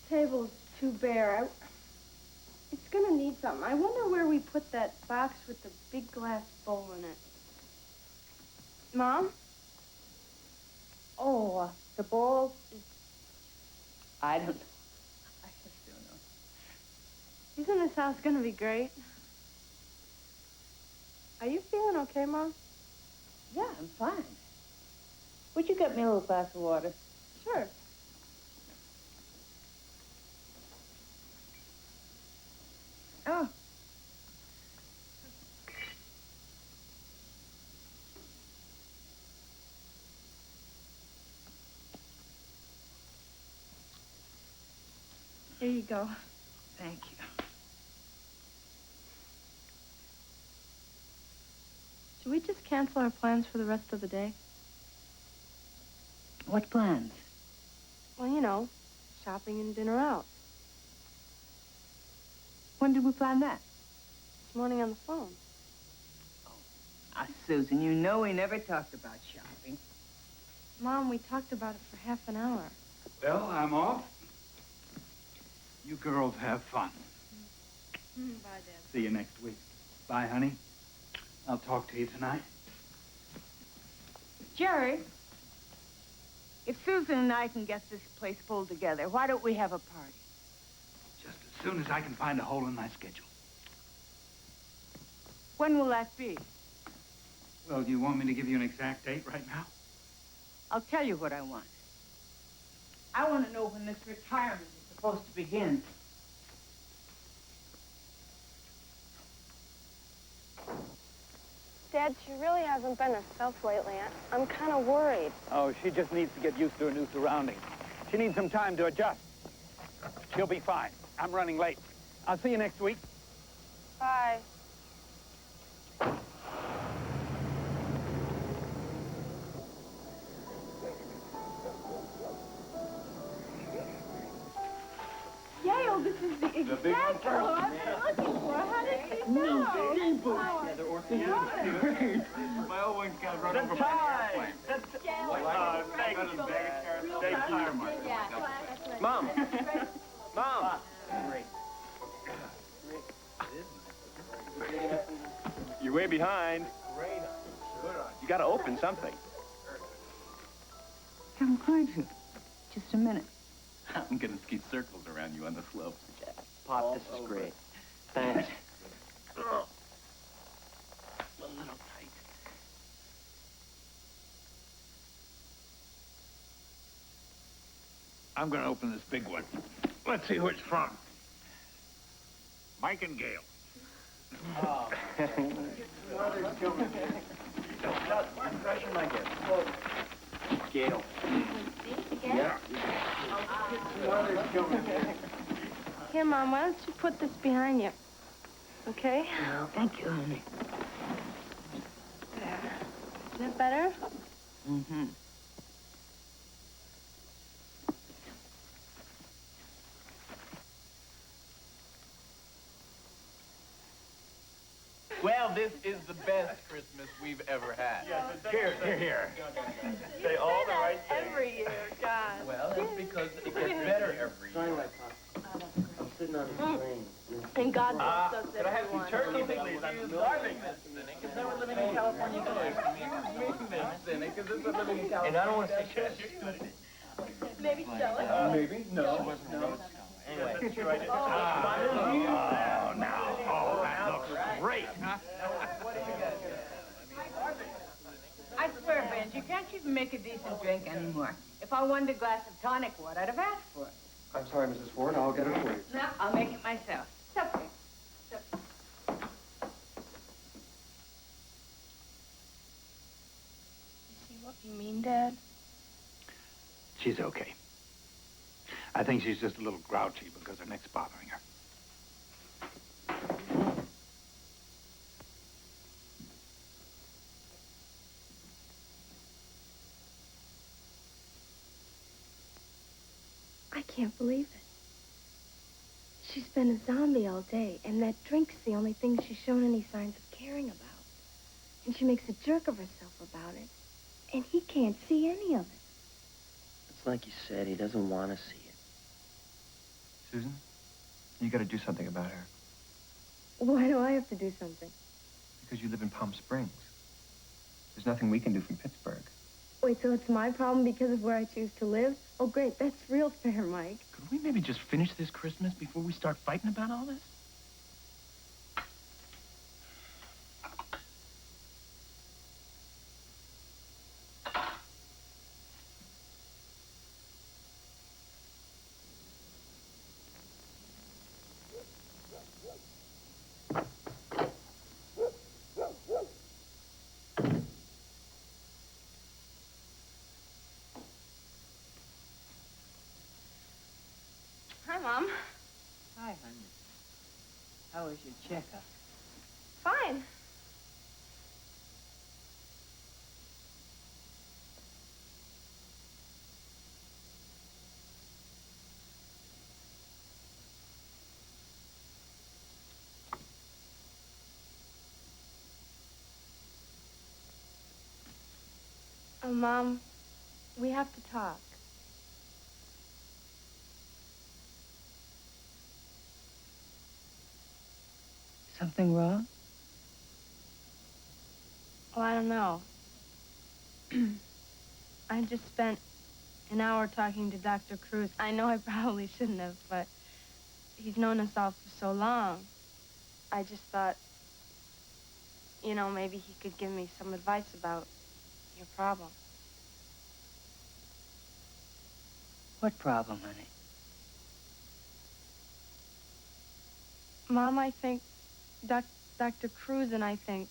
Speaker 29: Table's too bare. It's gonna need something. I wonder where we put that box with the big glass bowl in it. Mom?
Speaker 2: Oh, the bowl is... I don't know. I just don't know.
Speaker 29: Isn't this house gonna be great? Are you feeling okay, Mom?
Speaker 2: Yeah, I'm fine. Would you get me a little glass of water?
Speaker 29: Sure.
Speaker 2: Oh.
Speaker 29: Here you go.
Speaker 2: Thank you.
Speaker 29: Should we just cancel our plans for the rest of the day?
Speaker 2: What plans?
Speaker 29: Well, you know, shopping and dinner out.
Speaker 2: When did we plan that?
Speaker 29: This morning on the phone.
Speaker 2: Ah, Susan, you know we never talked about shopping.
Speaker 29: Mom, we talked about it for half an hour.
Speaker 28: Well, I'm off. You girls have fun.
Speaker 29: Bye, Dad.
Speaker 28: See you next week. Bye, honey. I'll talk to you tonight.
Speaker 2: Jerry, if Susan and I can get this place pulled together, why don't we have a party?
Speaker 28: Just as soon as I can find a hole in my schedule.
Speaker 2: When will that be?
Speaker 28: Well, do you want me to give you an exact date right now?
Speaker 2: I'll tell you what I want. I want to know when this retirement is supposed to begin.
Speaker 29: Dad, she really hasn't been herself lately. I'm kind of worried.
Speaker 1: Oh, she just needs to get used to her new surroundings. She needs some time to adjust. She'll be fine. I'm running late. I'll see you next week.
Speaker 29: Bye. Yale, this is the exact girl I've been looking for. How did she know?
Speaker 28: My old one's got to run over my airplane.
Speaker 20: Mom! Mom! You're way behind. You got to open something.
Speaker 2: I'm going to. Just a minute.
Speaker 4: I'm gonna ski circles around you on the slopes.
Speaker 6: Pop, this is great. Thanks.
Speaker 4: A little tight.
Speaker 13: I'm going to open this big one. Let's see who it's from. Mike and Gail.
Speaker 6: Oh. Impression I get. Gail.
Speaker 29: Yeah. Here, Mom, why don't you put this behind you? Okay?
Speaker 2: Thank you, honey.
Speaker 29: There. Is that better?
Speaker 2: Mm-hmm.
Speaker 4: Well, this is the best Christmas we've ever had.
Speaker 13: Here, here, here.
Speaker 4: Say all the right things.
Speaker 29: Every year, God.
Speaker 4: Well, that's because it gets better every year.
Speaker 6: I'm sitting on the train.
Speaker 29: And God bless us,
Speaker 4: Could I have some
Speaker 29: everyone.
Speaker 4: turkey, please? I'm starving this cynic. Is that what living in California is? Excuse me, cynic. Is this what living in California is?
Speaker 6: And I don't want to say shit.
Speaker 29: Maybe sell it.
Speaker 4: Maybe. No.
Speaker 6: Anyway.
Speaker 13: Oh, now. Oh, that looks great.
Speaker 2: I swear, Benj, you can't even make a decent drink anymore. If I wanted a glass of tonic water, I'd have asked for it.
Speaker 12: I'm sorry, Mrs. Ford. I'll get it for you.
Speaker 2: No, I'll make it myself. Stop here. Stop.
Speaker 29: You see what you mean, Dad?
Speaker 13: She's okay. I think she's just a little grouchy because her neck's bothering her.
Speaker 29: I can't believe it. She's been a zombie all day, and that drink's the only thing she's shown any signs of caring about. And she makes a jerk of herself about it, and he can't see any of it.
Speaker 6: It's like you said, he doesn't want to see it.
Speaker 4: Susan, you gotta do something about her.
Speaker 29: Why do I have to do something?
Speaker 4: Because you live in Palm Springs. There's nothing we can do from Pittsburgh.
Speaker 29: Wait, so it's my problem because of where I choose to live? Oh, great, that's real fair, Mike.
Speaker 4: Could we maybe just finish this Christmas before we start fighting about all this?
Speaker 29: Hi, Mom.
Speaker 2: Hi, honey. How was your checkup?
Speaker 29: Fine. Mom, we have to talk.
Speaker 2: Something wrong?
Speaker 29: Oh, I don't know. I just spent an hour talking to Dr. Cruz. I know I probably shouldn't have, but he's known us all for so long. I just thought, you know, maybe he could give me some advice about your problem.
Speaker 2: What problem, honey?
Speaker 29: Mom, I think Dr. Cruz and I think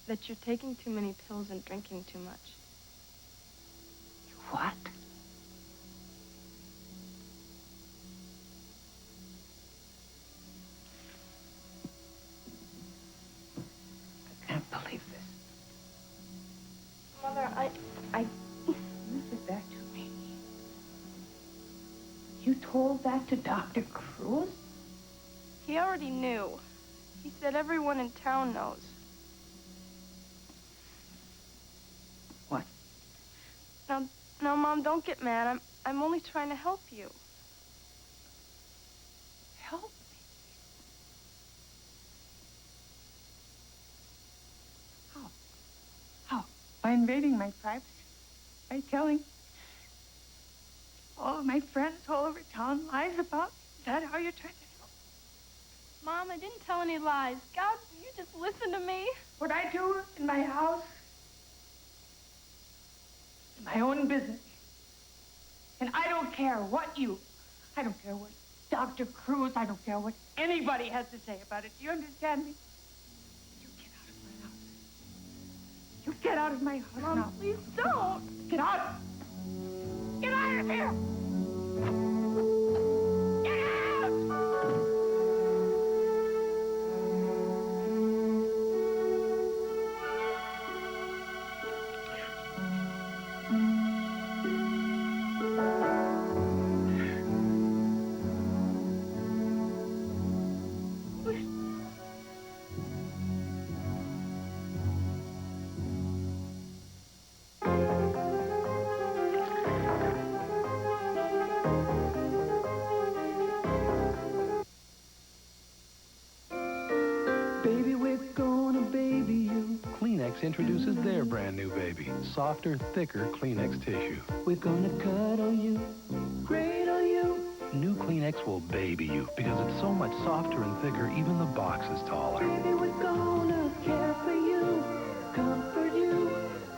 Speaker 29: that you're taking too many pills and drinking too much.
Speaker 2: What? I can't believe this.
Speaker 29: Mother, I...
Speaker 2: Listen back to me. You told that to Dr. Cruz?
Speaker 29: He already knew. He said everyone in town knows.
Speaker 2: What?
Speaker 29: Now, Mom, don't get mad. I'm only trying to help you.
Speaker 2: Help me? How? How? By invading my privacy? by telling all of my friends all over town lies about? Is that how you're trying to help?
Speaker 9: Mom, I didn't tell any lies. God, will you just listen to me?
Speaker 2: What I do in my house is my own business. And I don't care what Dr. Cruz, I don't care what anybody has to say about it. Do you understand me? You get out of my house. You get out of my house
Speaker 9: Mom,
Speaker 2: now.
Speaker 9: please don't.
Speaker 2: Get out! Get out of here! Get out!
Speaker 7: Baby, we're gonna baby you. Kleenex introduces their brand new baby. Softer, thicker Kleenex tissue. We're gonna cuddle you, cradle you. New Kleenex will baby you because it's so much softer and thicker, even the box is taller. Baby, we're gonna care for you, comfort you,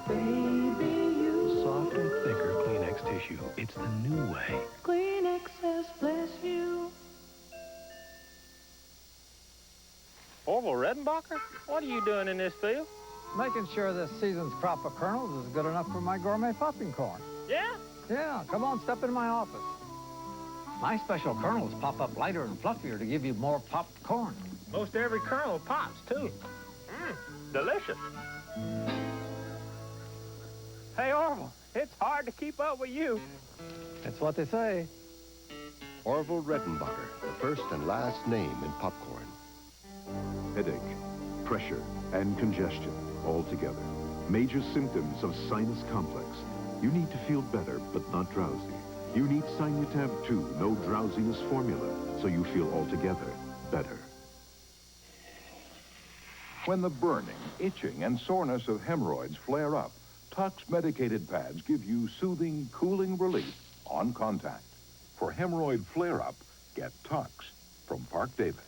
Speaker 7: baby you. Softer, thicker Kleenex tissue. It's the new way. Kleenex says bless you.
Speaker 4: Orville Redenbacher? What are you doing in this field?
Speaker 8: Making sure this season's crop of kernels is good enough for my gourmet popping corn.
Speaker 4: Yeah?
Speaker 8: Yeah, come on, step in my office. My special kernels pop up lighter and fluffier to give you more popped corn.
Speaker 4: Most every kernel pops, too. Delicious. Hey, Orville, it's hard to keep up with you.
Speaker 8: That's what they say.
Speaker 12: Orville Redenbacher, the first and last name in popcorn.
Speaker 10: Headache, pressure, and congestion all together. Major symptoms of sinus complex. You need to feel better, but not drowsy. You need Sinutab 2 no drowsiness formula, so you feel altogether better.
Speaker 28: When the burning, itching, and soreness of hemorrhoids flare up, Tux medicated pads give you soothing, cooling relief on contact. For hemorrhoid flare-up, get Tux from Park Davis.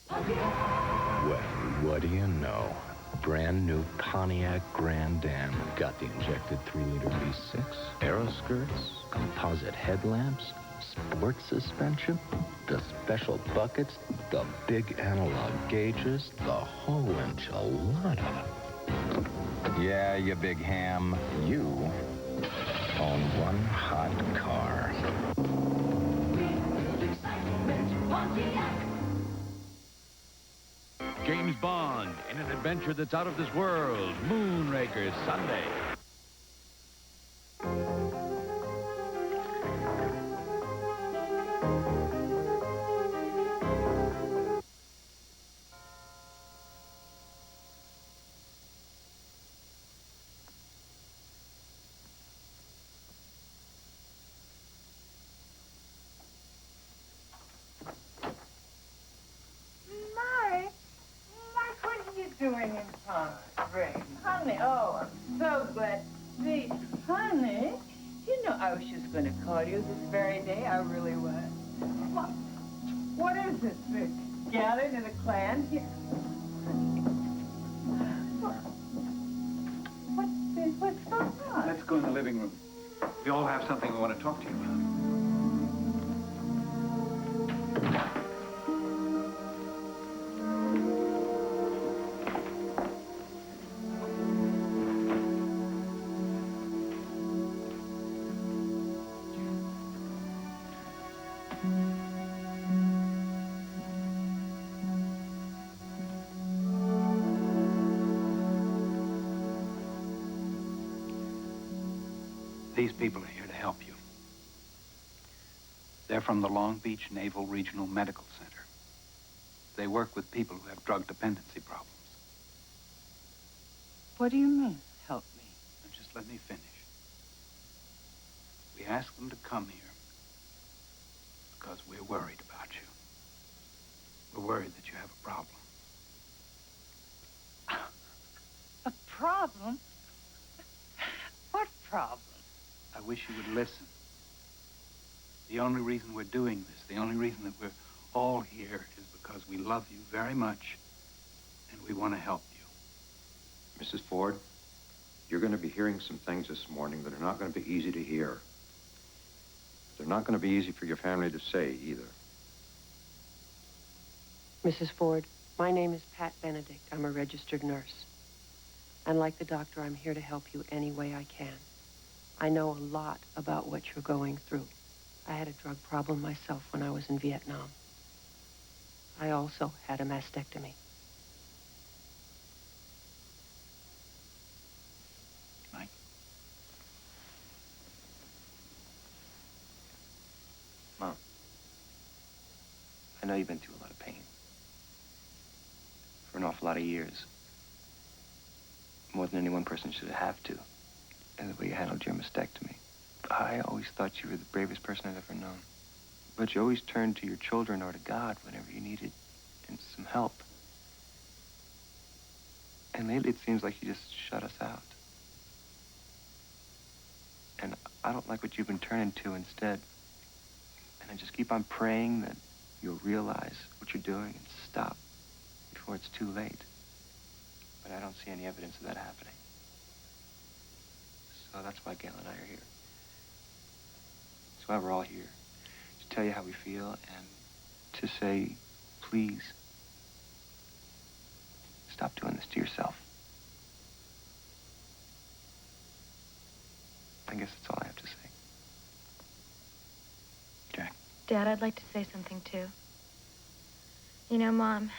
Speaker 24: Well, what do you know? Brand new Pontiac Grand Am. Got the injected 3-liter V6, aero skirts, composite headlamps, sport suspension, the special buckets, the big analog gauges, the whole enchilada. Yeah, you big ham. You own one hot car.
Speaker 23: James Bond in an adventure that's out of this world. Moonraker Sunday.
Speaker 2: Doing in Palm Springs? Honey, oh, I'm so glad to see. Honey, you know I was just going to call you this very day. I really was. What is this? We're gathered in a clan here. What's going on?
Speaker 5: Let's go in the living room. We all have something we want to talk to you about. These people are here to help you. They're from the Long Beach Naval Regional Medical Center. They work with people who have drug dependency problems.
Speaker 2: What do you mean, help me?
Speaker 5: Now, just let me finish. We asked them to come here because we're worried about you. We're worried that you have a problem.
Speaker 2: A problem? What
Speaker 5: wish you would listen. The only reason we're doing this, the only reason that we're all here is because we love you very much and we want to help you.
Speaker 14: Mrs. Ford, you're going to be hearing some things this morning that are not going to be easy to hear. They're not going to be easy for your family to say either.
Speaker 16: Mrs. Ford, my name is Pat Benedict. I'm a registered nurse. And like the doctor, I'm here to help you any way I can. I know a lot about what you're going through. I had a drug problem myself when I was in Vietnam. I also had a mastectomy.
Speaker 5: Mike?
Speaker 17: Mom, I know you've been through a lot of pain. For an awful lot of years. More than any one person should have to. And the way you handled your mastectomy. I always thought you were the bravest person I've ever known. But you always turned to your children or to God whenever you needed some help. And lately it seems like you just shut us out. And I don't like what you've been turning to instead. And I just keep on praying that you'll realize what you're doing and stop before it's too late. But I don't see any evidence of that happening. So that's why Gail and I are here. That's why we're all here. To tell you how we feel and to say, please, stop doing this to yourself. I guess that's all I have to say. Jack.
Speaker 9: Dad, I'd like to say something, too. You know, Mom,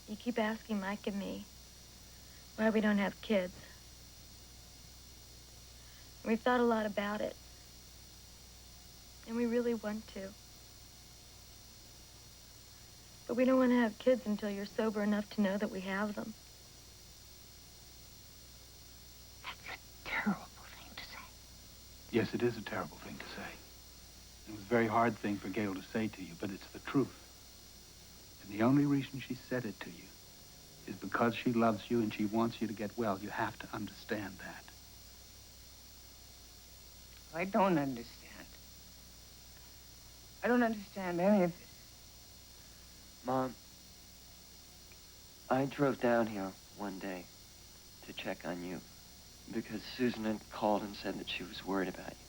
Speaker 9: you keep asking Mike and me why we don't have kids. We've thought a lot about it. And we really want to. But we don't want to have kids until you're sober enough to know that we have them.
Speaker 17: Terrible thing to say.
Speaker 5: Yes, it is a terrible thing to say. It was a very hard thing for Gail to say to you, but it's the truth. And the only reason she said it to you is because she loves you and she wants you to get well. You have to understand that.
Speaker 2: I don't understand. I don't understand any of this.
Speaker 17: Mom, I drove down here one day to check on you because Susan had called and said that she was worried about you.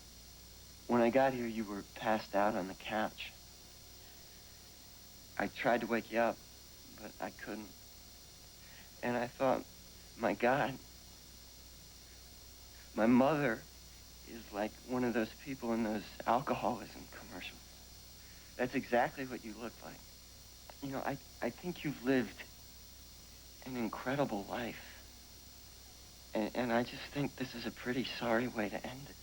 Speaker 17: When I got here, you were passed out on the couch. I tried to wake you up, but I couldn't. And I thought, my God, my mother is like one of those people in those alcoholism commercials. That's exactly what you look like. You know, I think you've lived an incredible life. And I just think this is a pretty sorry way to end it.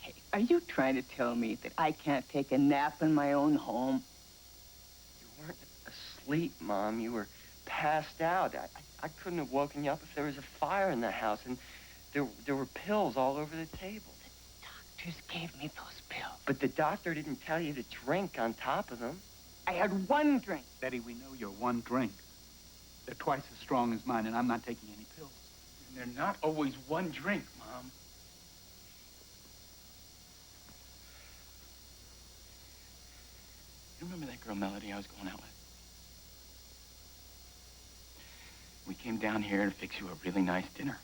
Speaker 2: Hey, are you trying to tell me that I can't take a nap in my own home?
Speaker 17: You weren't asleep, Mom. You were passed out. I couldn't have woken you up if there was a fire in the house, and there were pills all over the table.
Speaker 2: The doctors gave me those pills.
Speaker 17: But the doctor didn't tell you to drink on top of them.
Speaker 2: I had one drink.
Speaker 5: Betty, we know you're one drink. They're twice as strong as mine, and I'm not taking any pills.
Speaker 20: And they're not always one drink, Mom. You remember that girl, Melody, I was going out with? We came down here to fix you a really nice dinner.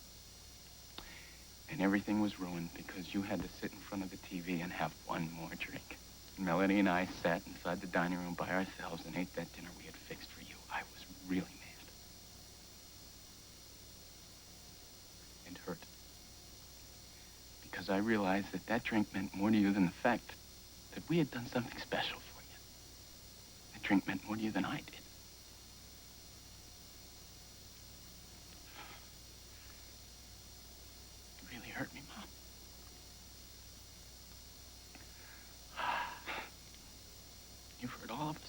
Speaker 20: And everything was ruined because you had to sit in front of the TV and have one more drink. Melody and I sat inside the dining room by ourselves and ate that dinner we had fixed for you. I was really mad. And hurt. Because I realized that that drink meant more to you than the fact that we had done something special for you. That drink meant more to you than I did. It really hurt me, Mom. You've hurt all of us.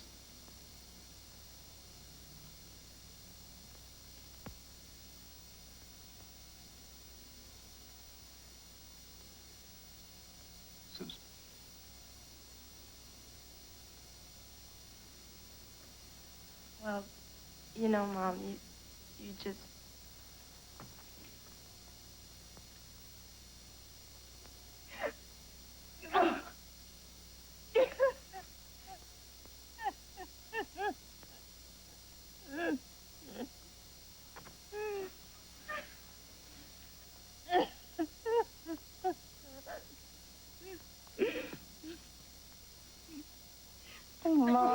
Speaker 5: Susan.
Speaker 9: Well, you know, Mom, you just...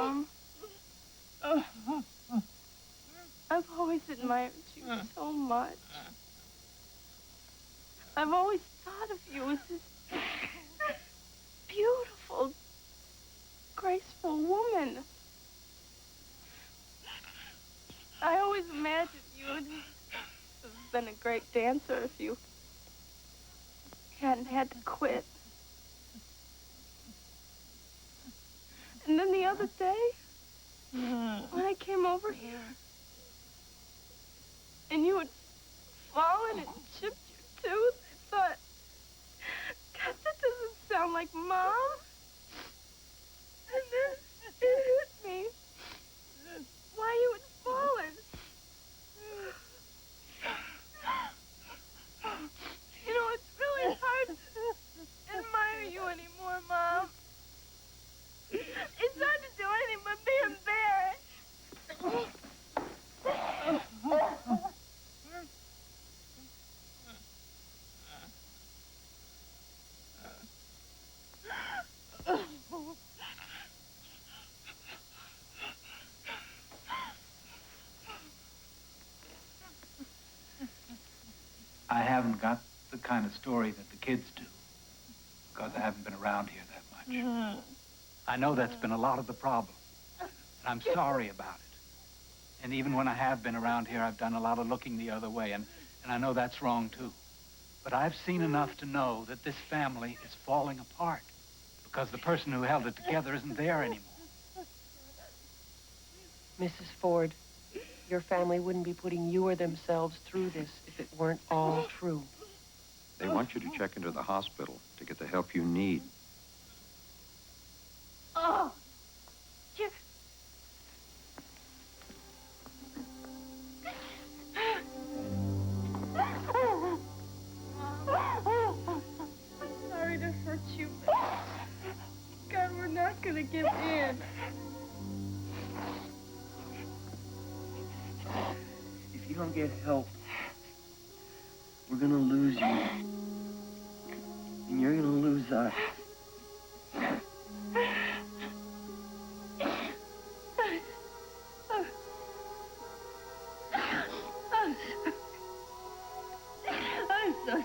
Speaker 29: Mom. I've always admired you so much. I've always thought of you as this beautiful, graceful woman. I always imagined you would have been a great dancer if you hadn't had to quit. And then the other day, when I came over here, and you had fallen and chipped your tooth, I thought, God, that doesn't sound like Mom. And then it hit me why you had fallen. You know, it's really hard to admire you anymore, Mom. It's hard to do anything but be embarrassed.
Speaker 5: I haven't got the kind of story that the kids do, because I haven't been around here that much. I know that's been a lot of the problem, and I'm sorry about it. And even when I have been around here, I've done a lot of looking the other way, and I know that's wrong, too. But I've seen enough to know that this family is falling apart, because the person who held it together isn't there anymore.
Speaker 16: Mrs. Ford, your family wouldn't be putting you or themselves through this if it weren't all true.
Speaker 14: They want you to check into the hospital to get the help you need.
Speaker 29: Oh, you... I'm sorry to hurt you, but God, we're not gonna give in.
Speaker 17: If you don't get help, we're gonna lose you. And you're gonna lose us.
Speaker 29: I'm so...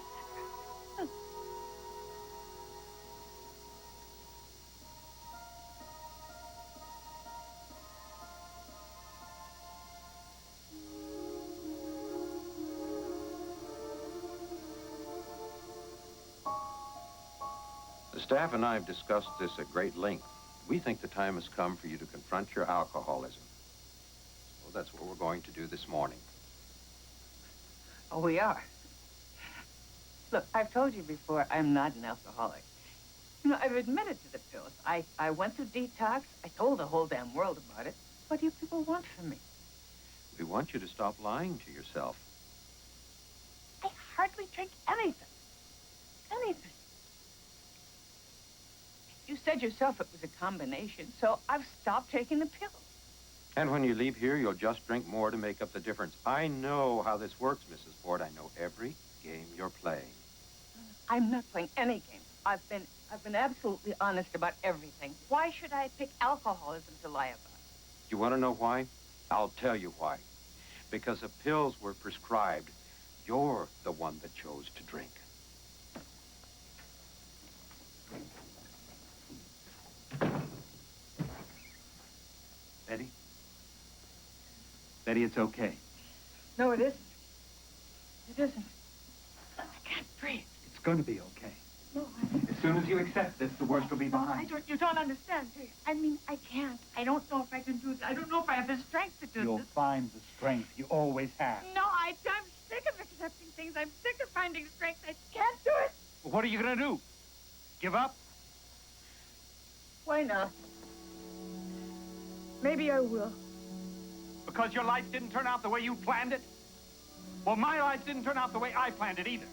Speaker 14: The staff and I have discussed this at great length. We think the time has come for you to confront your alcoholism. So that's what we're going to do this morning.
Speaker 3: Oh, we are. Look, I've told you before, I'm not an alcoholic. You know, I've admitted to the pills. I went through detox. I told the whole damn world about it. What do you people want from me?
Speaker 14: We want you to stop lying to yourself.
Speaker 3: I hardly drink anything. Anything. You said yourself it was a combination, so I've stopped taking the pills.
Speaker 14: And when you leave here, you'll just drink more to make up the difference. I know how this works, Mrs. Ford. I know every game you're playing.
Speaker 3: I'm not playing any games. I've been absolutely honest about everything. Why should I pick alcoholism to lie about?
Speaker 14: You want to know why? I'll tell you why. Because the pills were prescribed. You're the one that chose to drink.
Speaker 5: Betty? Betty, it's okay.
Speaker 3: No, it isn't. It isn't. I can't breathe.
Speaker 5: It's going to be okay.
Speaker 3: No,
Speaker 5: As soon as you accept this, the worst will be behind.
Speaker 3: you don't understand, do you? I mean, I can't. I don't know if I can do this. I don't know if I have the strength to do
Speaker 5: You'll
Speaker 3: this.
Speaker 5: find the strength. You always have.
Speaker 3: No, I'm sick of accepting things. I'm sick of finding strength. I can't do it.
Speaker 5: Well, what are you going to do? Give up?
Speaker 3: Why not? Maybe I will.
Speaker 5: Because your life didn't turn out the way you planned it? Well, my life didn't turn out the way I planned it either.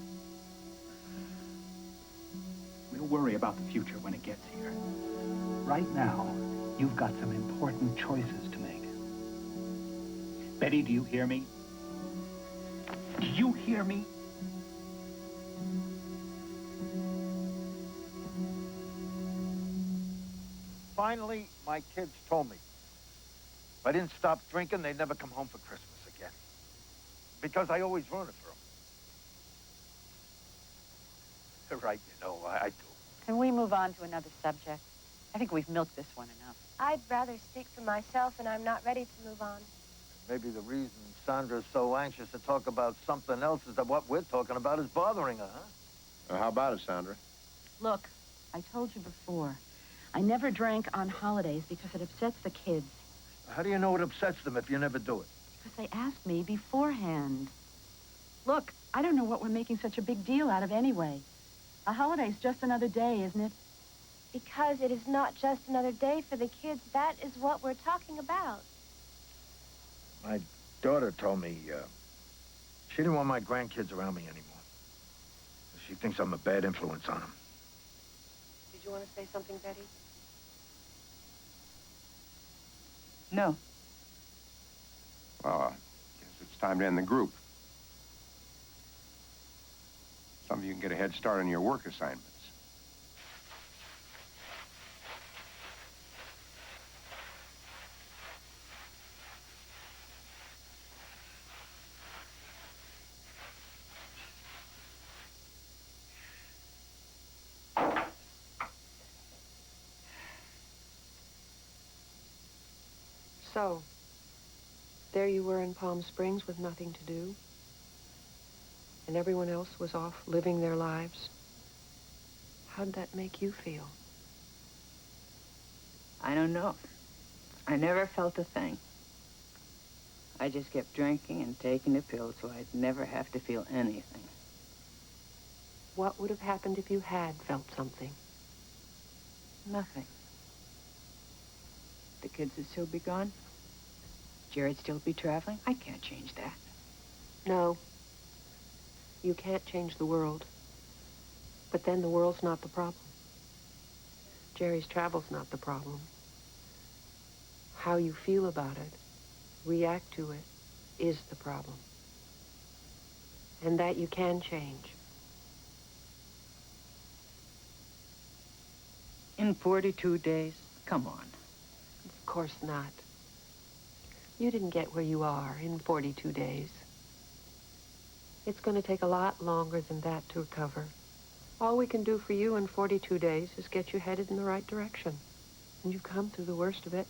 Speaker 5: We'll worry about the future when it gets here. Right now, you've got some important choices to make. Betty, do you hear me? Do you hear me?
Speaker 8: Finally, my kids told me.
Speaker 11: If I didn't stop drinking, they'd never come home for Christmas again. Because I always ruin it for them. They're right, you know, I do.
Speaker 15: Can we move on to another subject? I think we've milked this one enough.
Speaker 18: I'd rather speak for myself, and I'm not ready to move on.
Speaker 11: Maybe the reason Sandra's so anxious to talk about something else is that what we're talking about is bothering her, huh?
Speaker 19: How about it, Sandra?
Speaker 15: Look, I told you before, I never drank on holidays because it upsets the kids.
Speaker 11: How do you know it upsets them if you never do it?
Speaker 15: Because they ask me beforehand. Look, I don't know what we're making such a big deal out of anyway. A holiday's just another day, isn't it?
Speaker 18: Because it is not just another day for the kids. That is what we're talking about.
Speaker 11: My daughter told me she didn't want my grandkids around me anymore. She thinks I'm a bad influence on them.
Speaker 16: Did you want to say something, Betty?
Speaker 15: No.
Speaker 19: Well, guess it's time to end the group. Some of you can get a head start on your work assignments.
Speaker 16: So, there you were in Palm Springs with nothing to do, and everyone else was off living their lives. How'd that make you feel?
Speaker 3: I don't know. I never felt a thing. I just kept drinking and taking the pills so I'd never have to feel anything.
Speaker 16: What would have happened if you had felt something?
Speaker 3: Nothing. The kids would still be gone. Jared'd still be traveling. I can't change that.
Speaker 16: No. You can't change the world. But then the world's not the problem. Jerry's travel's not the problem. How you feel about it, react to it, is the problem. And that you can change.
Speaker 3: In 42 days? Come on.
Speaker 16: Of course not. You didn't get where you are in 42 days. It's going to take a lot longer than that to recover. All we can do for you in 42 days is get you headed in the right direction. And you've come through the worst of it.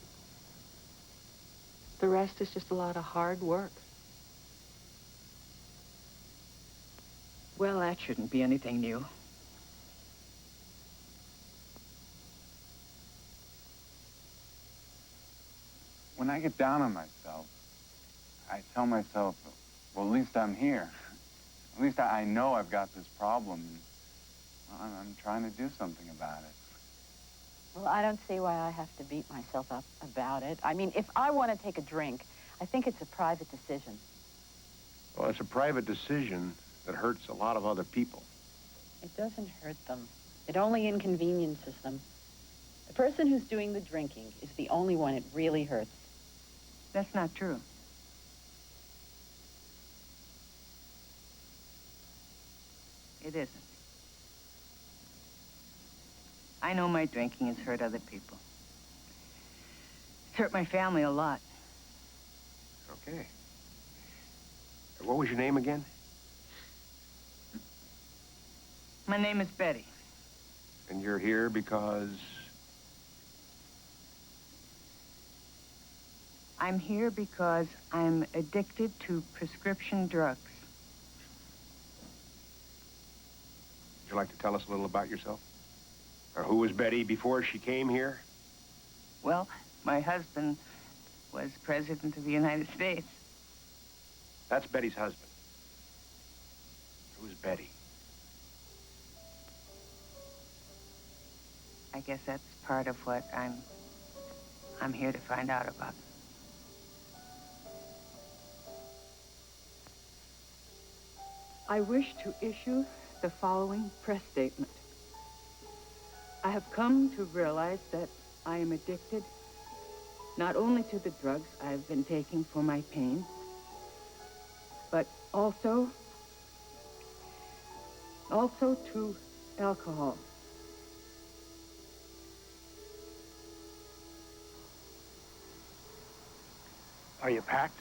Speaker 16: The rest is just a lot of hard work.
Speaker 3: Well, that shouldn't be anything new.
Speaker 21: When I get down on myself, I tell myself, well, at least I'm here. At least I know I've got this problem. I'm trying to do something about it.
Speaker 15: Well, I don't see why I have to beat myself up about it. I mean, if I want to take a drink, I think it's a private decision.
Speaker 19: Well, it's a private decision that hurts a lot of other people.
Speaker 15: It doesn't hurt them. It only inconveniences them. The person who's doing the drinking is the only one it really hurts.
Speaker 3: That's not true. It isn't. I know my drinking has hurt other people. It's hurt my family a lot.
Speaker 19: Okay. What was your name again?
Speaker 3: My name is Betty.
Speaker 19: And you're here because...
Speaker 3: I'm here because I'm addicted to prescription drugs.
Speaker 19: Would you like to tell us a little about yourself? Or who was Betty before she came here?
Speaker 3: Well, my husband was President of the United States.
Speaker 19: That's Betty's husband. Who's Betty?
Speaker 3: I guess that's part of what I'm here to find out about. I wish to issue the following press statement. I have come to realize that I am addicted not only to the drugs I've been taking for my pain, but also to alcohol.
Speaker 11: Are you packed?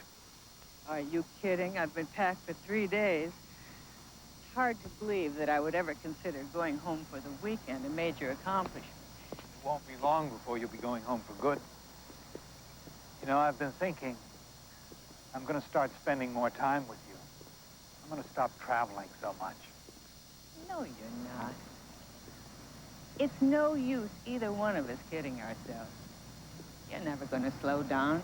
Speaker 3: Are you kidding? I've been packed for 3 days. It's hard to believe that I would ever consider going home for the weekend a major accomplishment.
Speaker 8: It won't be long before you'll be going home for good. You know, I've been thinking I'm going to start spending more time with you. I'm going to stop traveling so much.
Speaker 3: No, you're not. It's no use either one of us kidding ourselves. You're never going to slow down.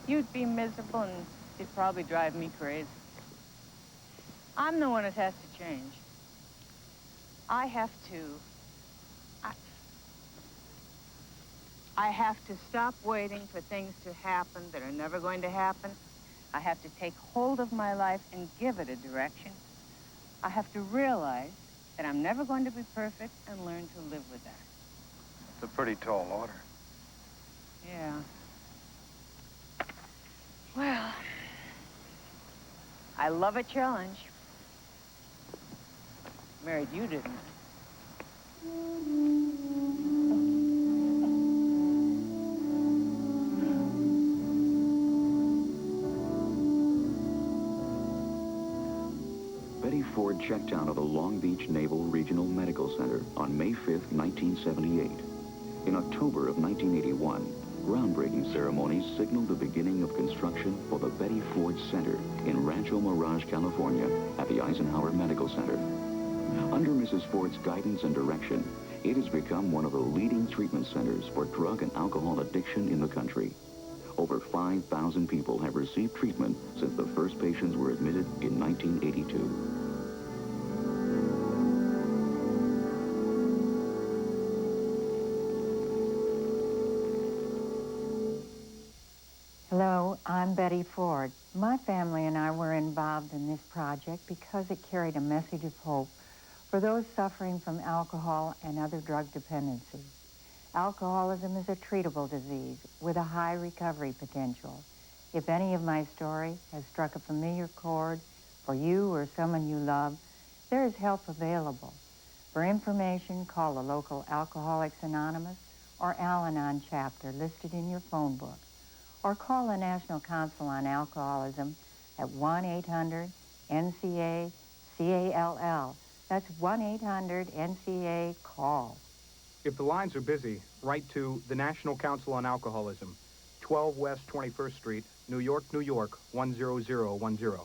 Speaker 3: You'd be miserable and it'd probably drive me crazy. I'm the one that has to change. I have to stop waiting for things to happen that are never going to happen. I have to take hold of my life and give it a direction. I have to realize that I'm never going to be perfect and learn to live with that.
Speaker 11: It's a pretty tall order.
Speaker 3: Yeah. Well, I love a challenge. Married you, didn't I?
Speaker 1: Betty Ford checked out of the Long Beach Naval Regional Medical Center on May 5th, 1978. In October of 1981, groundbreaking ceremonies signaled the beginning of construction for the Betty Ford Center in Rancho Mirage, California, at the Eisenhower Medical Center. Under Mrs. Ford's guidance and direction, it has become one of the leading treatment centers for drug and alcohol addiction in the country. Over 5,000 people have received treatment since the first patients were admitted in 1982.
Speaker 4: Hello, I'm Betty Ford. My family and I were involved in this project because it carried a message of hope for those suffering from alcohol and other drug dependencies. Alcoholism is a treatable disease with a high recovery potential. If any of my story has struck a familiar chord for you or someone you love, there is help available. For information, call the local Alcoholics Anonymous or Al-Anon chapter listed in your phone book, or call the National Council on Alcoholism at 1-800-NCA-CALL. That's 1-800-NCA-CALL.
Speaker 6: If the lines are busy, write to the National Council on Alcoholism, 12 West 21st Street, New York, New York, 10010.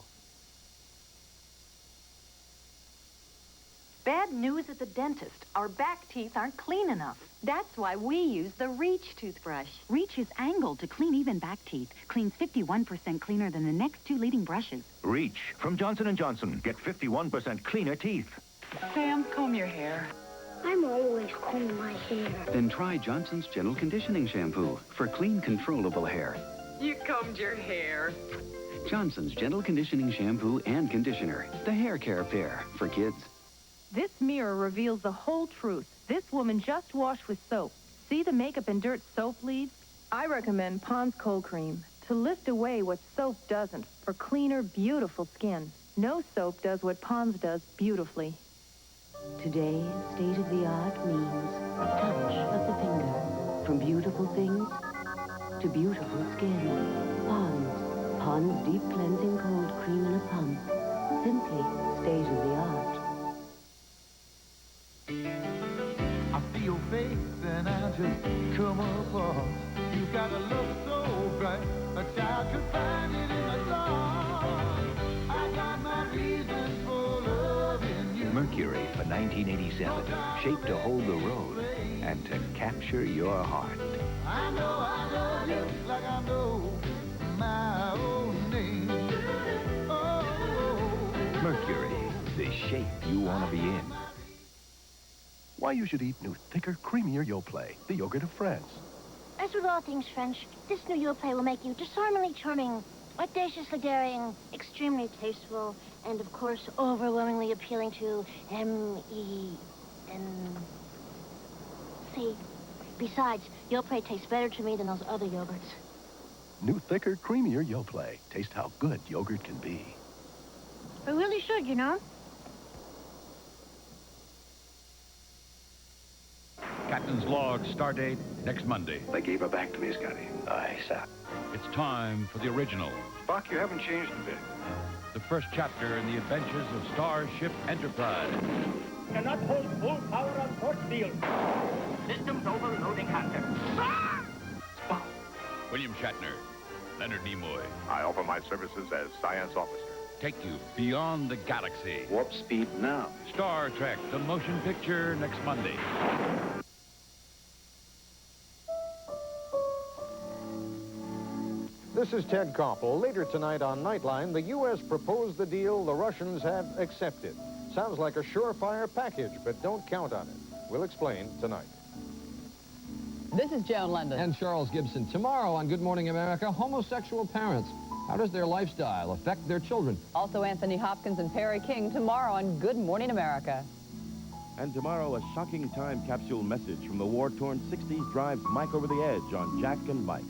Speaker 7: Bad news at the dentist. Our back teeth aren't clean enough. That's why we use the Reach toothbrush. Reach is angled to clean even back teeth. Cleans 51% cleaner than the next two leading brushes.
Speaker 13: Reach from Johnson & Johnson. Get 51% cleaner teeth.
Speaker 7: Sam, comb your hair.
Speaker 22: I'm always combing my hair.
Speaker 25: Then try Johnson's Gentle Conditioning Shampoo for clean, controllable hair.
Speaker 7: You combed your hair.
Speaker 25: Johnson's Gentle Conditioning Shampoo and Conditioner. The hair care pair for kids.
Speaker 26: This mirror reveals the whole truth. This woman just washed with soap. See the makeup and dirt soap leaves? I recommend Pond's Cold Cream to lift away what soap doesn't for cleaner, beautiful skin. No soap does what Pond's does beautifully.
Speaker 27: Today, state-of-the-art means a touch of the finger. From beautiful things to beautiful skin. Pond's Deep Cleansing Cold Cream in a pump. Simply state-of-the-art.
Speaker 30: I see your face and I just come apart. You got a look so bright, a child could find it in the dark. I got my reasons for loving you.
Speaker 24: Mercury for 1987, shaped to hold the road and to capture your heart.
Speaker 30: I know I love you like I know my own name. Oh.
Speaker 24: Mercury, the shape you want to be in.
Speaker 31: Why you should eat new, thicker, creamier Yoplait, the yogurt of France.
Speaker 18: As with all things French, this new Yoplait will make you disarmingly charming, audaciously daring, extremely tasteful, and of course, overwhelmingly appealing to M-E-N-C. Besides, Yoplait tastes better to me than those other yogurts.
Speaker 31: New, thicker, creamier Yoplait. Taste how good yogurt can be.
Speaker 18: I really should, you know.
Speaker 23: Captain's log, stardate next Monday.
Speaker 28: They gave her back to me, Scotty. Aye, sir.
Speaker 23: It's time for the original.
Speaker 19: Spock, you haven't changed a bit.
Speaker 23: The first chapter in the adventures of Starship Enterprise.
Speaker 2: Cannot hold full power on port field.
Speaker 5: Systems overloading hazard.
Speaker 23: Spock. William Shatner. Leonard Nimoy.
Speaker 19: I offer my services as science officer.
Speaker 23: Take you beyond the galaxy.
Speaker 19: Warp speed now.
Speaker 23: Star Trek, the motion picture, next Monday.
Speaker 9: This is Ted Koppel. Later tonight on Nightline, the U.S. proposed the deal the Russians have accepted. Sounds like a surefire package, but don't count on it. We'll explain tonight.
Speaker 10: This is Joan London.
Speaker 12: And Charles Gibson. Tomorrow on Good Morning America, homosexual parents. How does their lifestyle affect their children?
Speaker 10: Also Anthony Hopkins and Perry King tomorrow on Good Morning America.
Speaker 14: And tomorrow, a shocking time capsule message from the war-torn 60s drives Mike over the edge on Jack and Mike.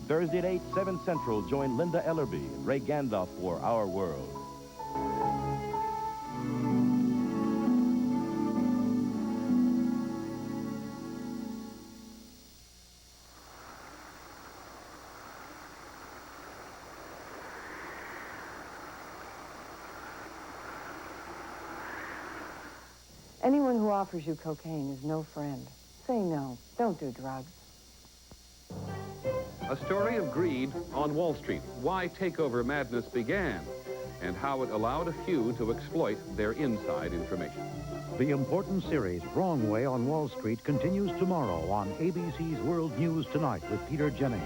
Speaker 14: Thursday at 8, 7 Central, join Linda Ellerby and Ray Gandalf for Our World.
Speaker 4: Anyone who offers you cocaine is no friend. Say no. Don't do drugs.
Speaker 16: A story of greed on Wall Street, why takeover madness began, and how it allowed a few to exploit their inside information.
Speaker 17: The important series, Wrong Way on Wall Street, continues tomorrow on ABC's World News Tonight with Peter Jennings.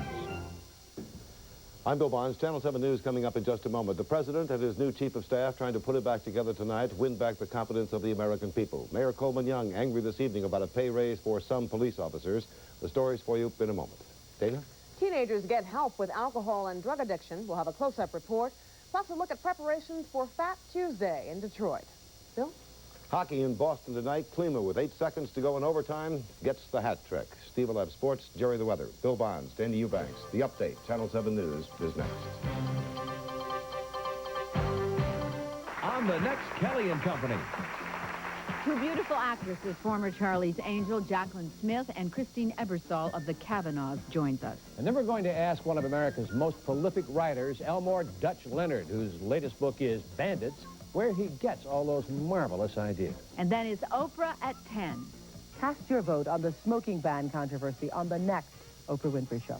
Speaker 17: I'm Bill Barnes. Channel 7 News coming up in just a moment. The president and his new chief of staff trying to put it back together tonight, win back the confidence of the American people. Mayor Coleman Young angry this evening about a pay raise for some police officers. The stories for you in a moment. Dana?
Speaker 20: Teenagers get help with alcohol and drug addiction. We'll have a close-up report, plus a look at preparations for Fat Tuesday in Detroit. Bill?
Speaker 17: Hockey in Boston tonight. Klima, with 8 seconds to go in overtime, gets the hat trick. Steve will have sports, Jerry the weather. Bill Bonds, Danny Eubanks. The Update, Channel 7 News, is next.
Speaker 21: On the next Kelly and Company.
Speaker 29: Two beautiful actresses, former Charlie's Angel, Jacqueline Smith, and Christine Ebersol of the Kavanaughs joins us.
Speaker 21: And then we're going to ask one of America's most prolific writers, Elmore Dutch Leonard, whose latest book is Bandits, where he gets all those marvelous ideas.
Speaker 29: And then it's Oprah at 10.
Speaker 20: Cast your vote on the smoking ban controversy on the next Oprah Winfrey Show.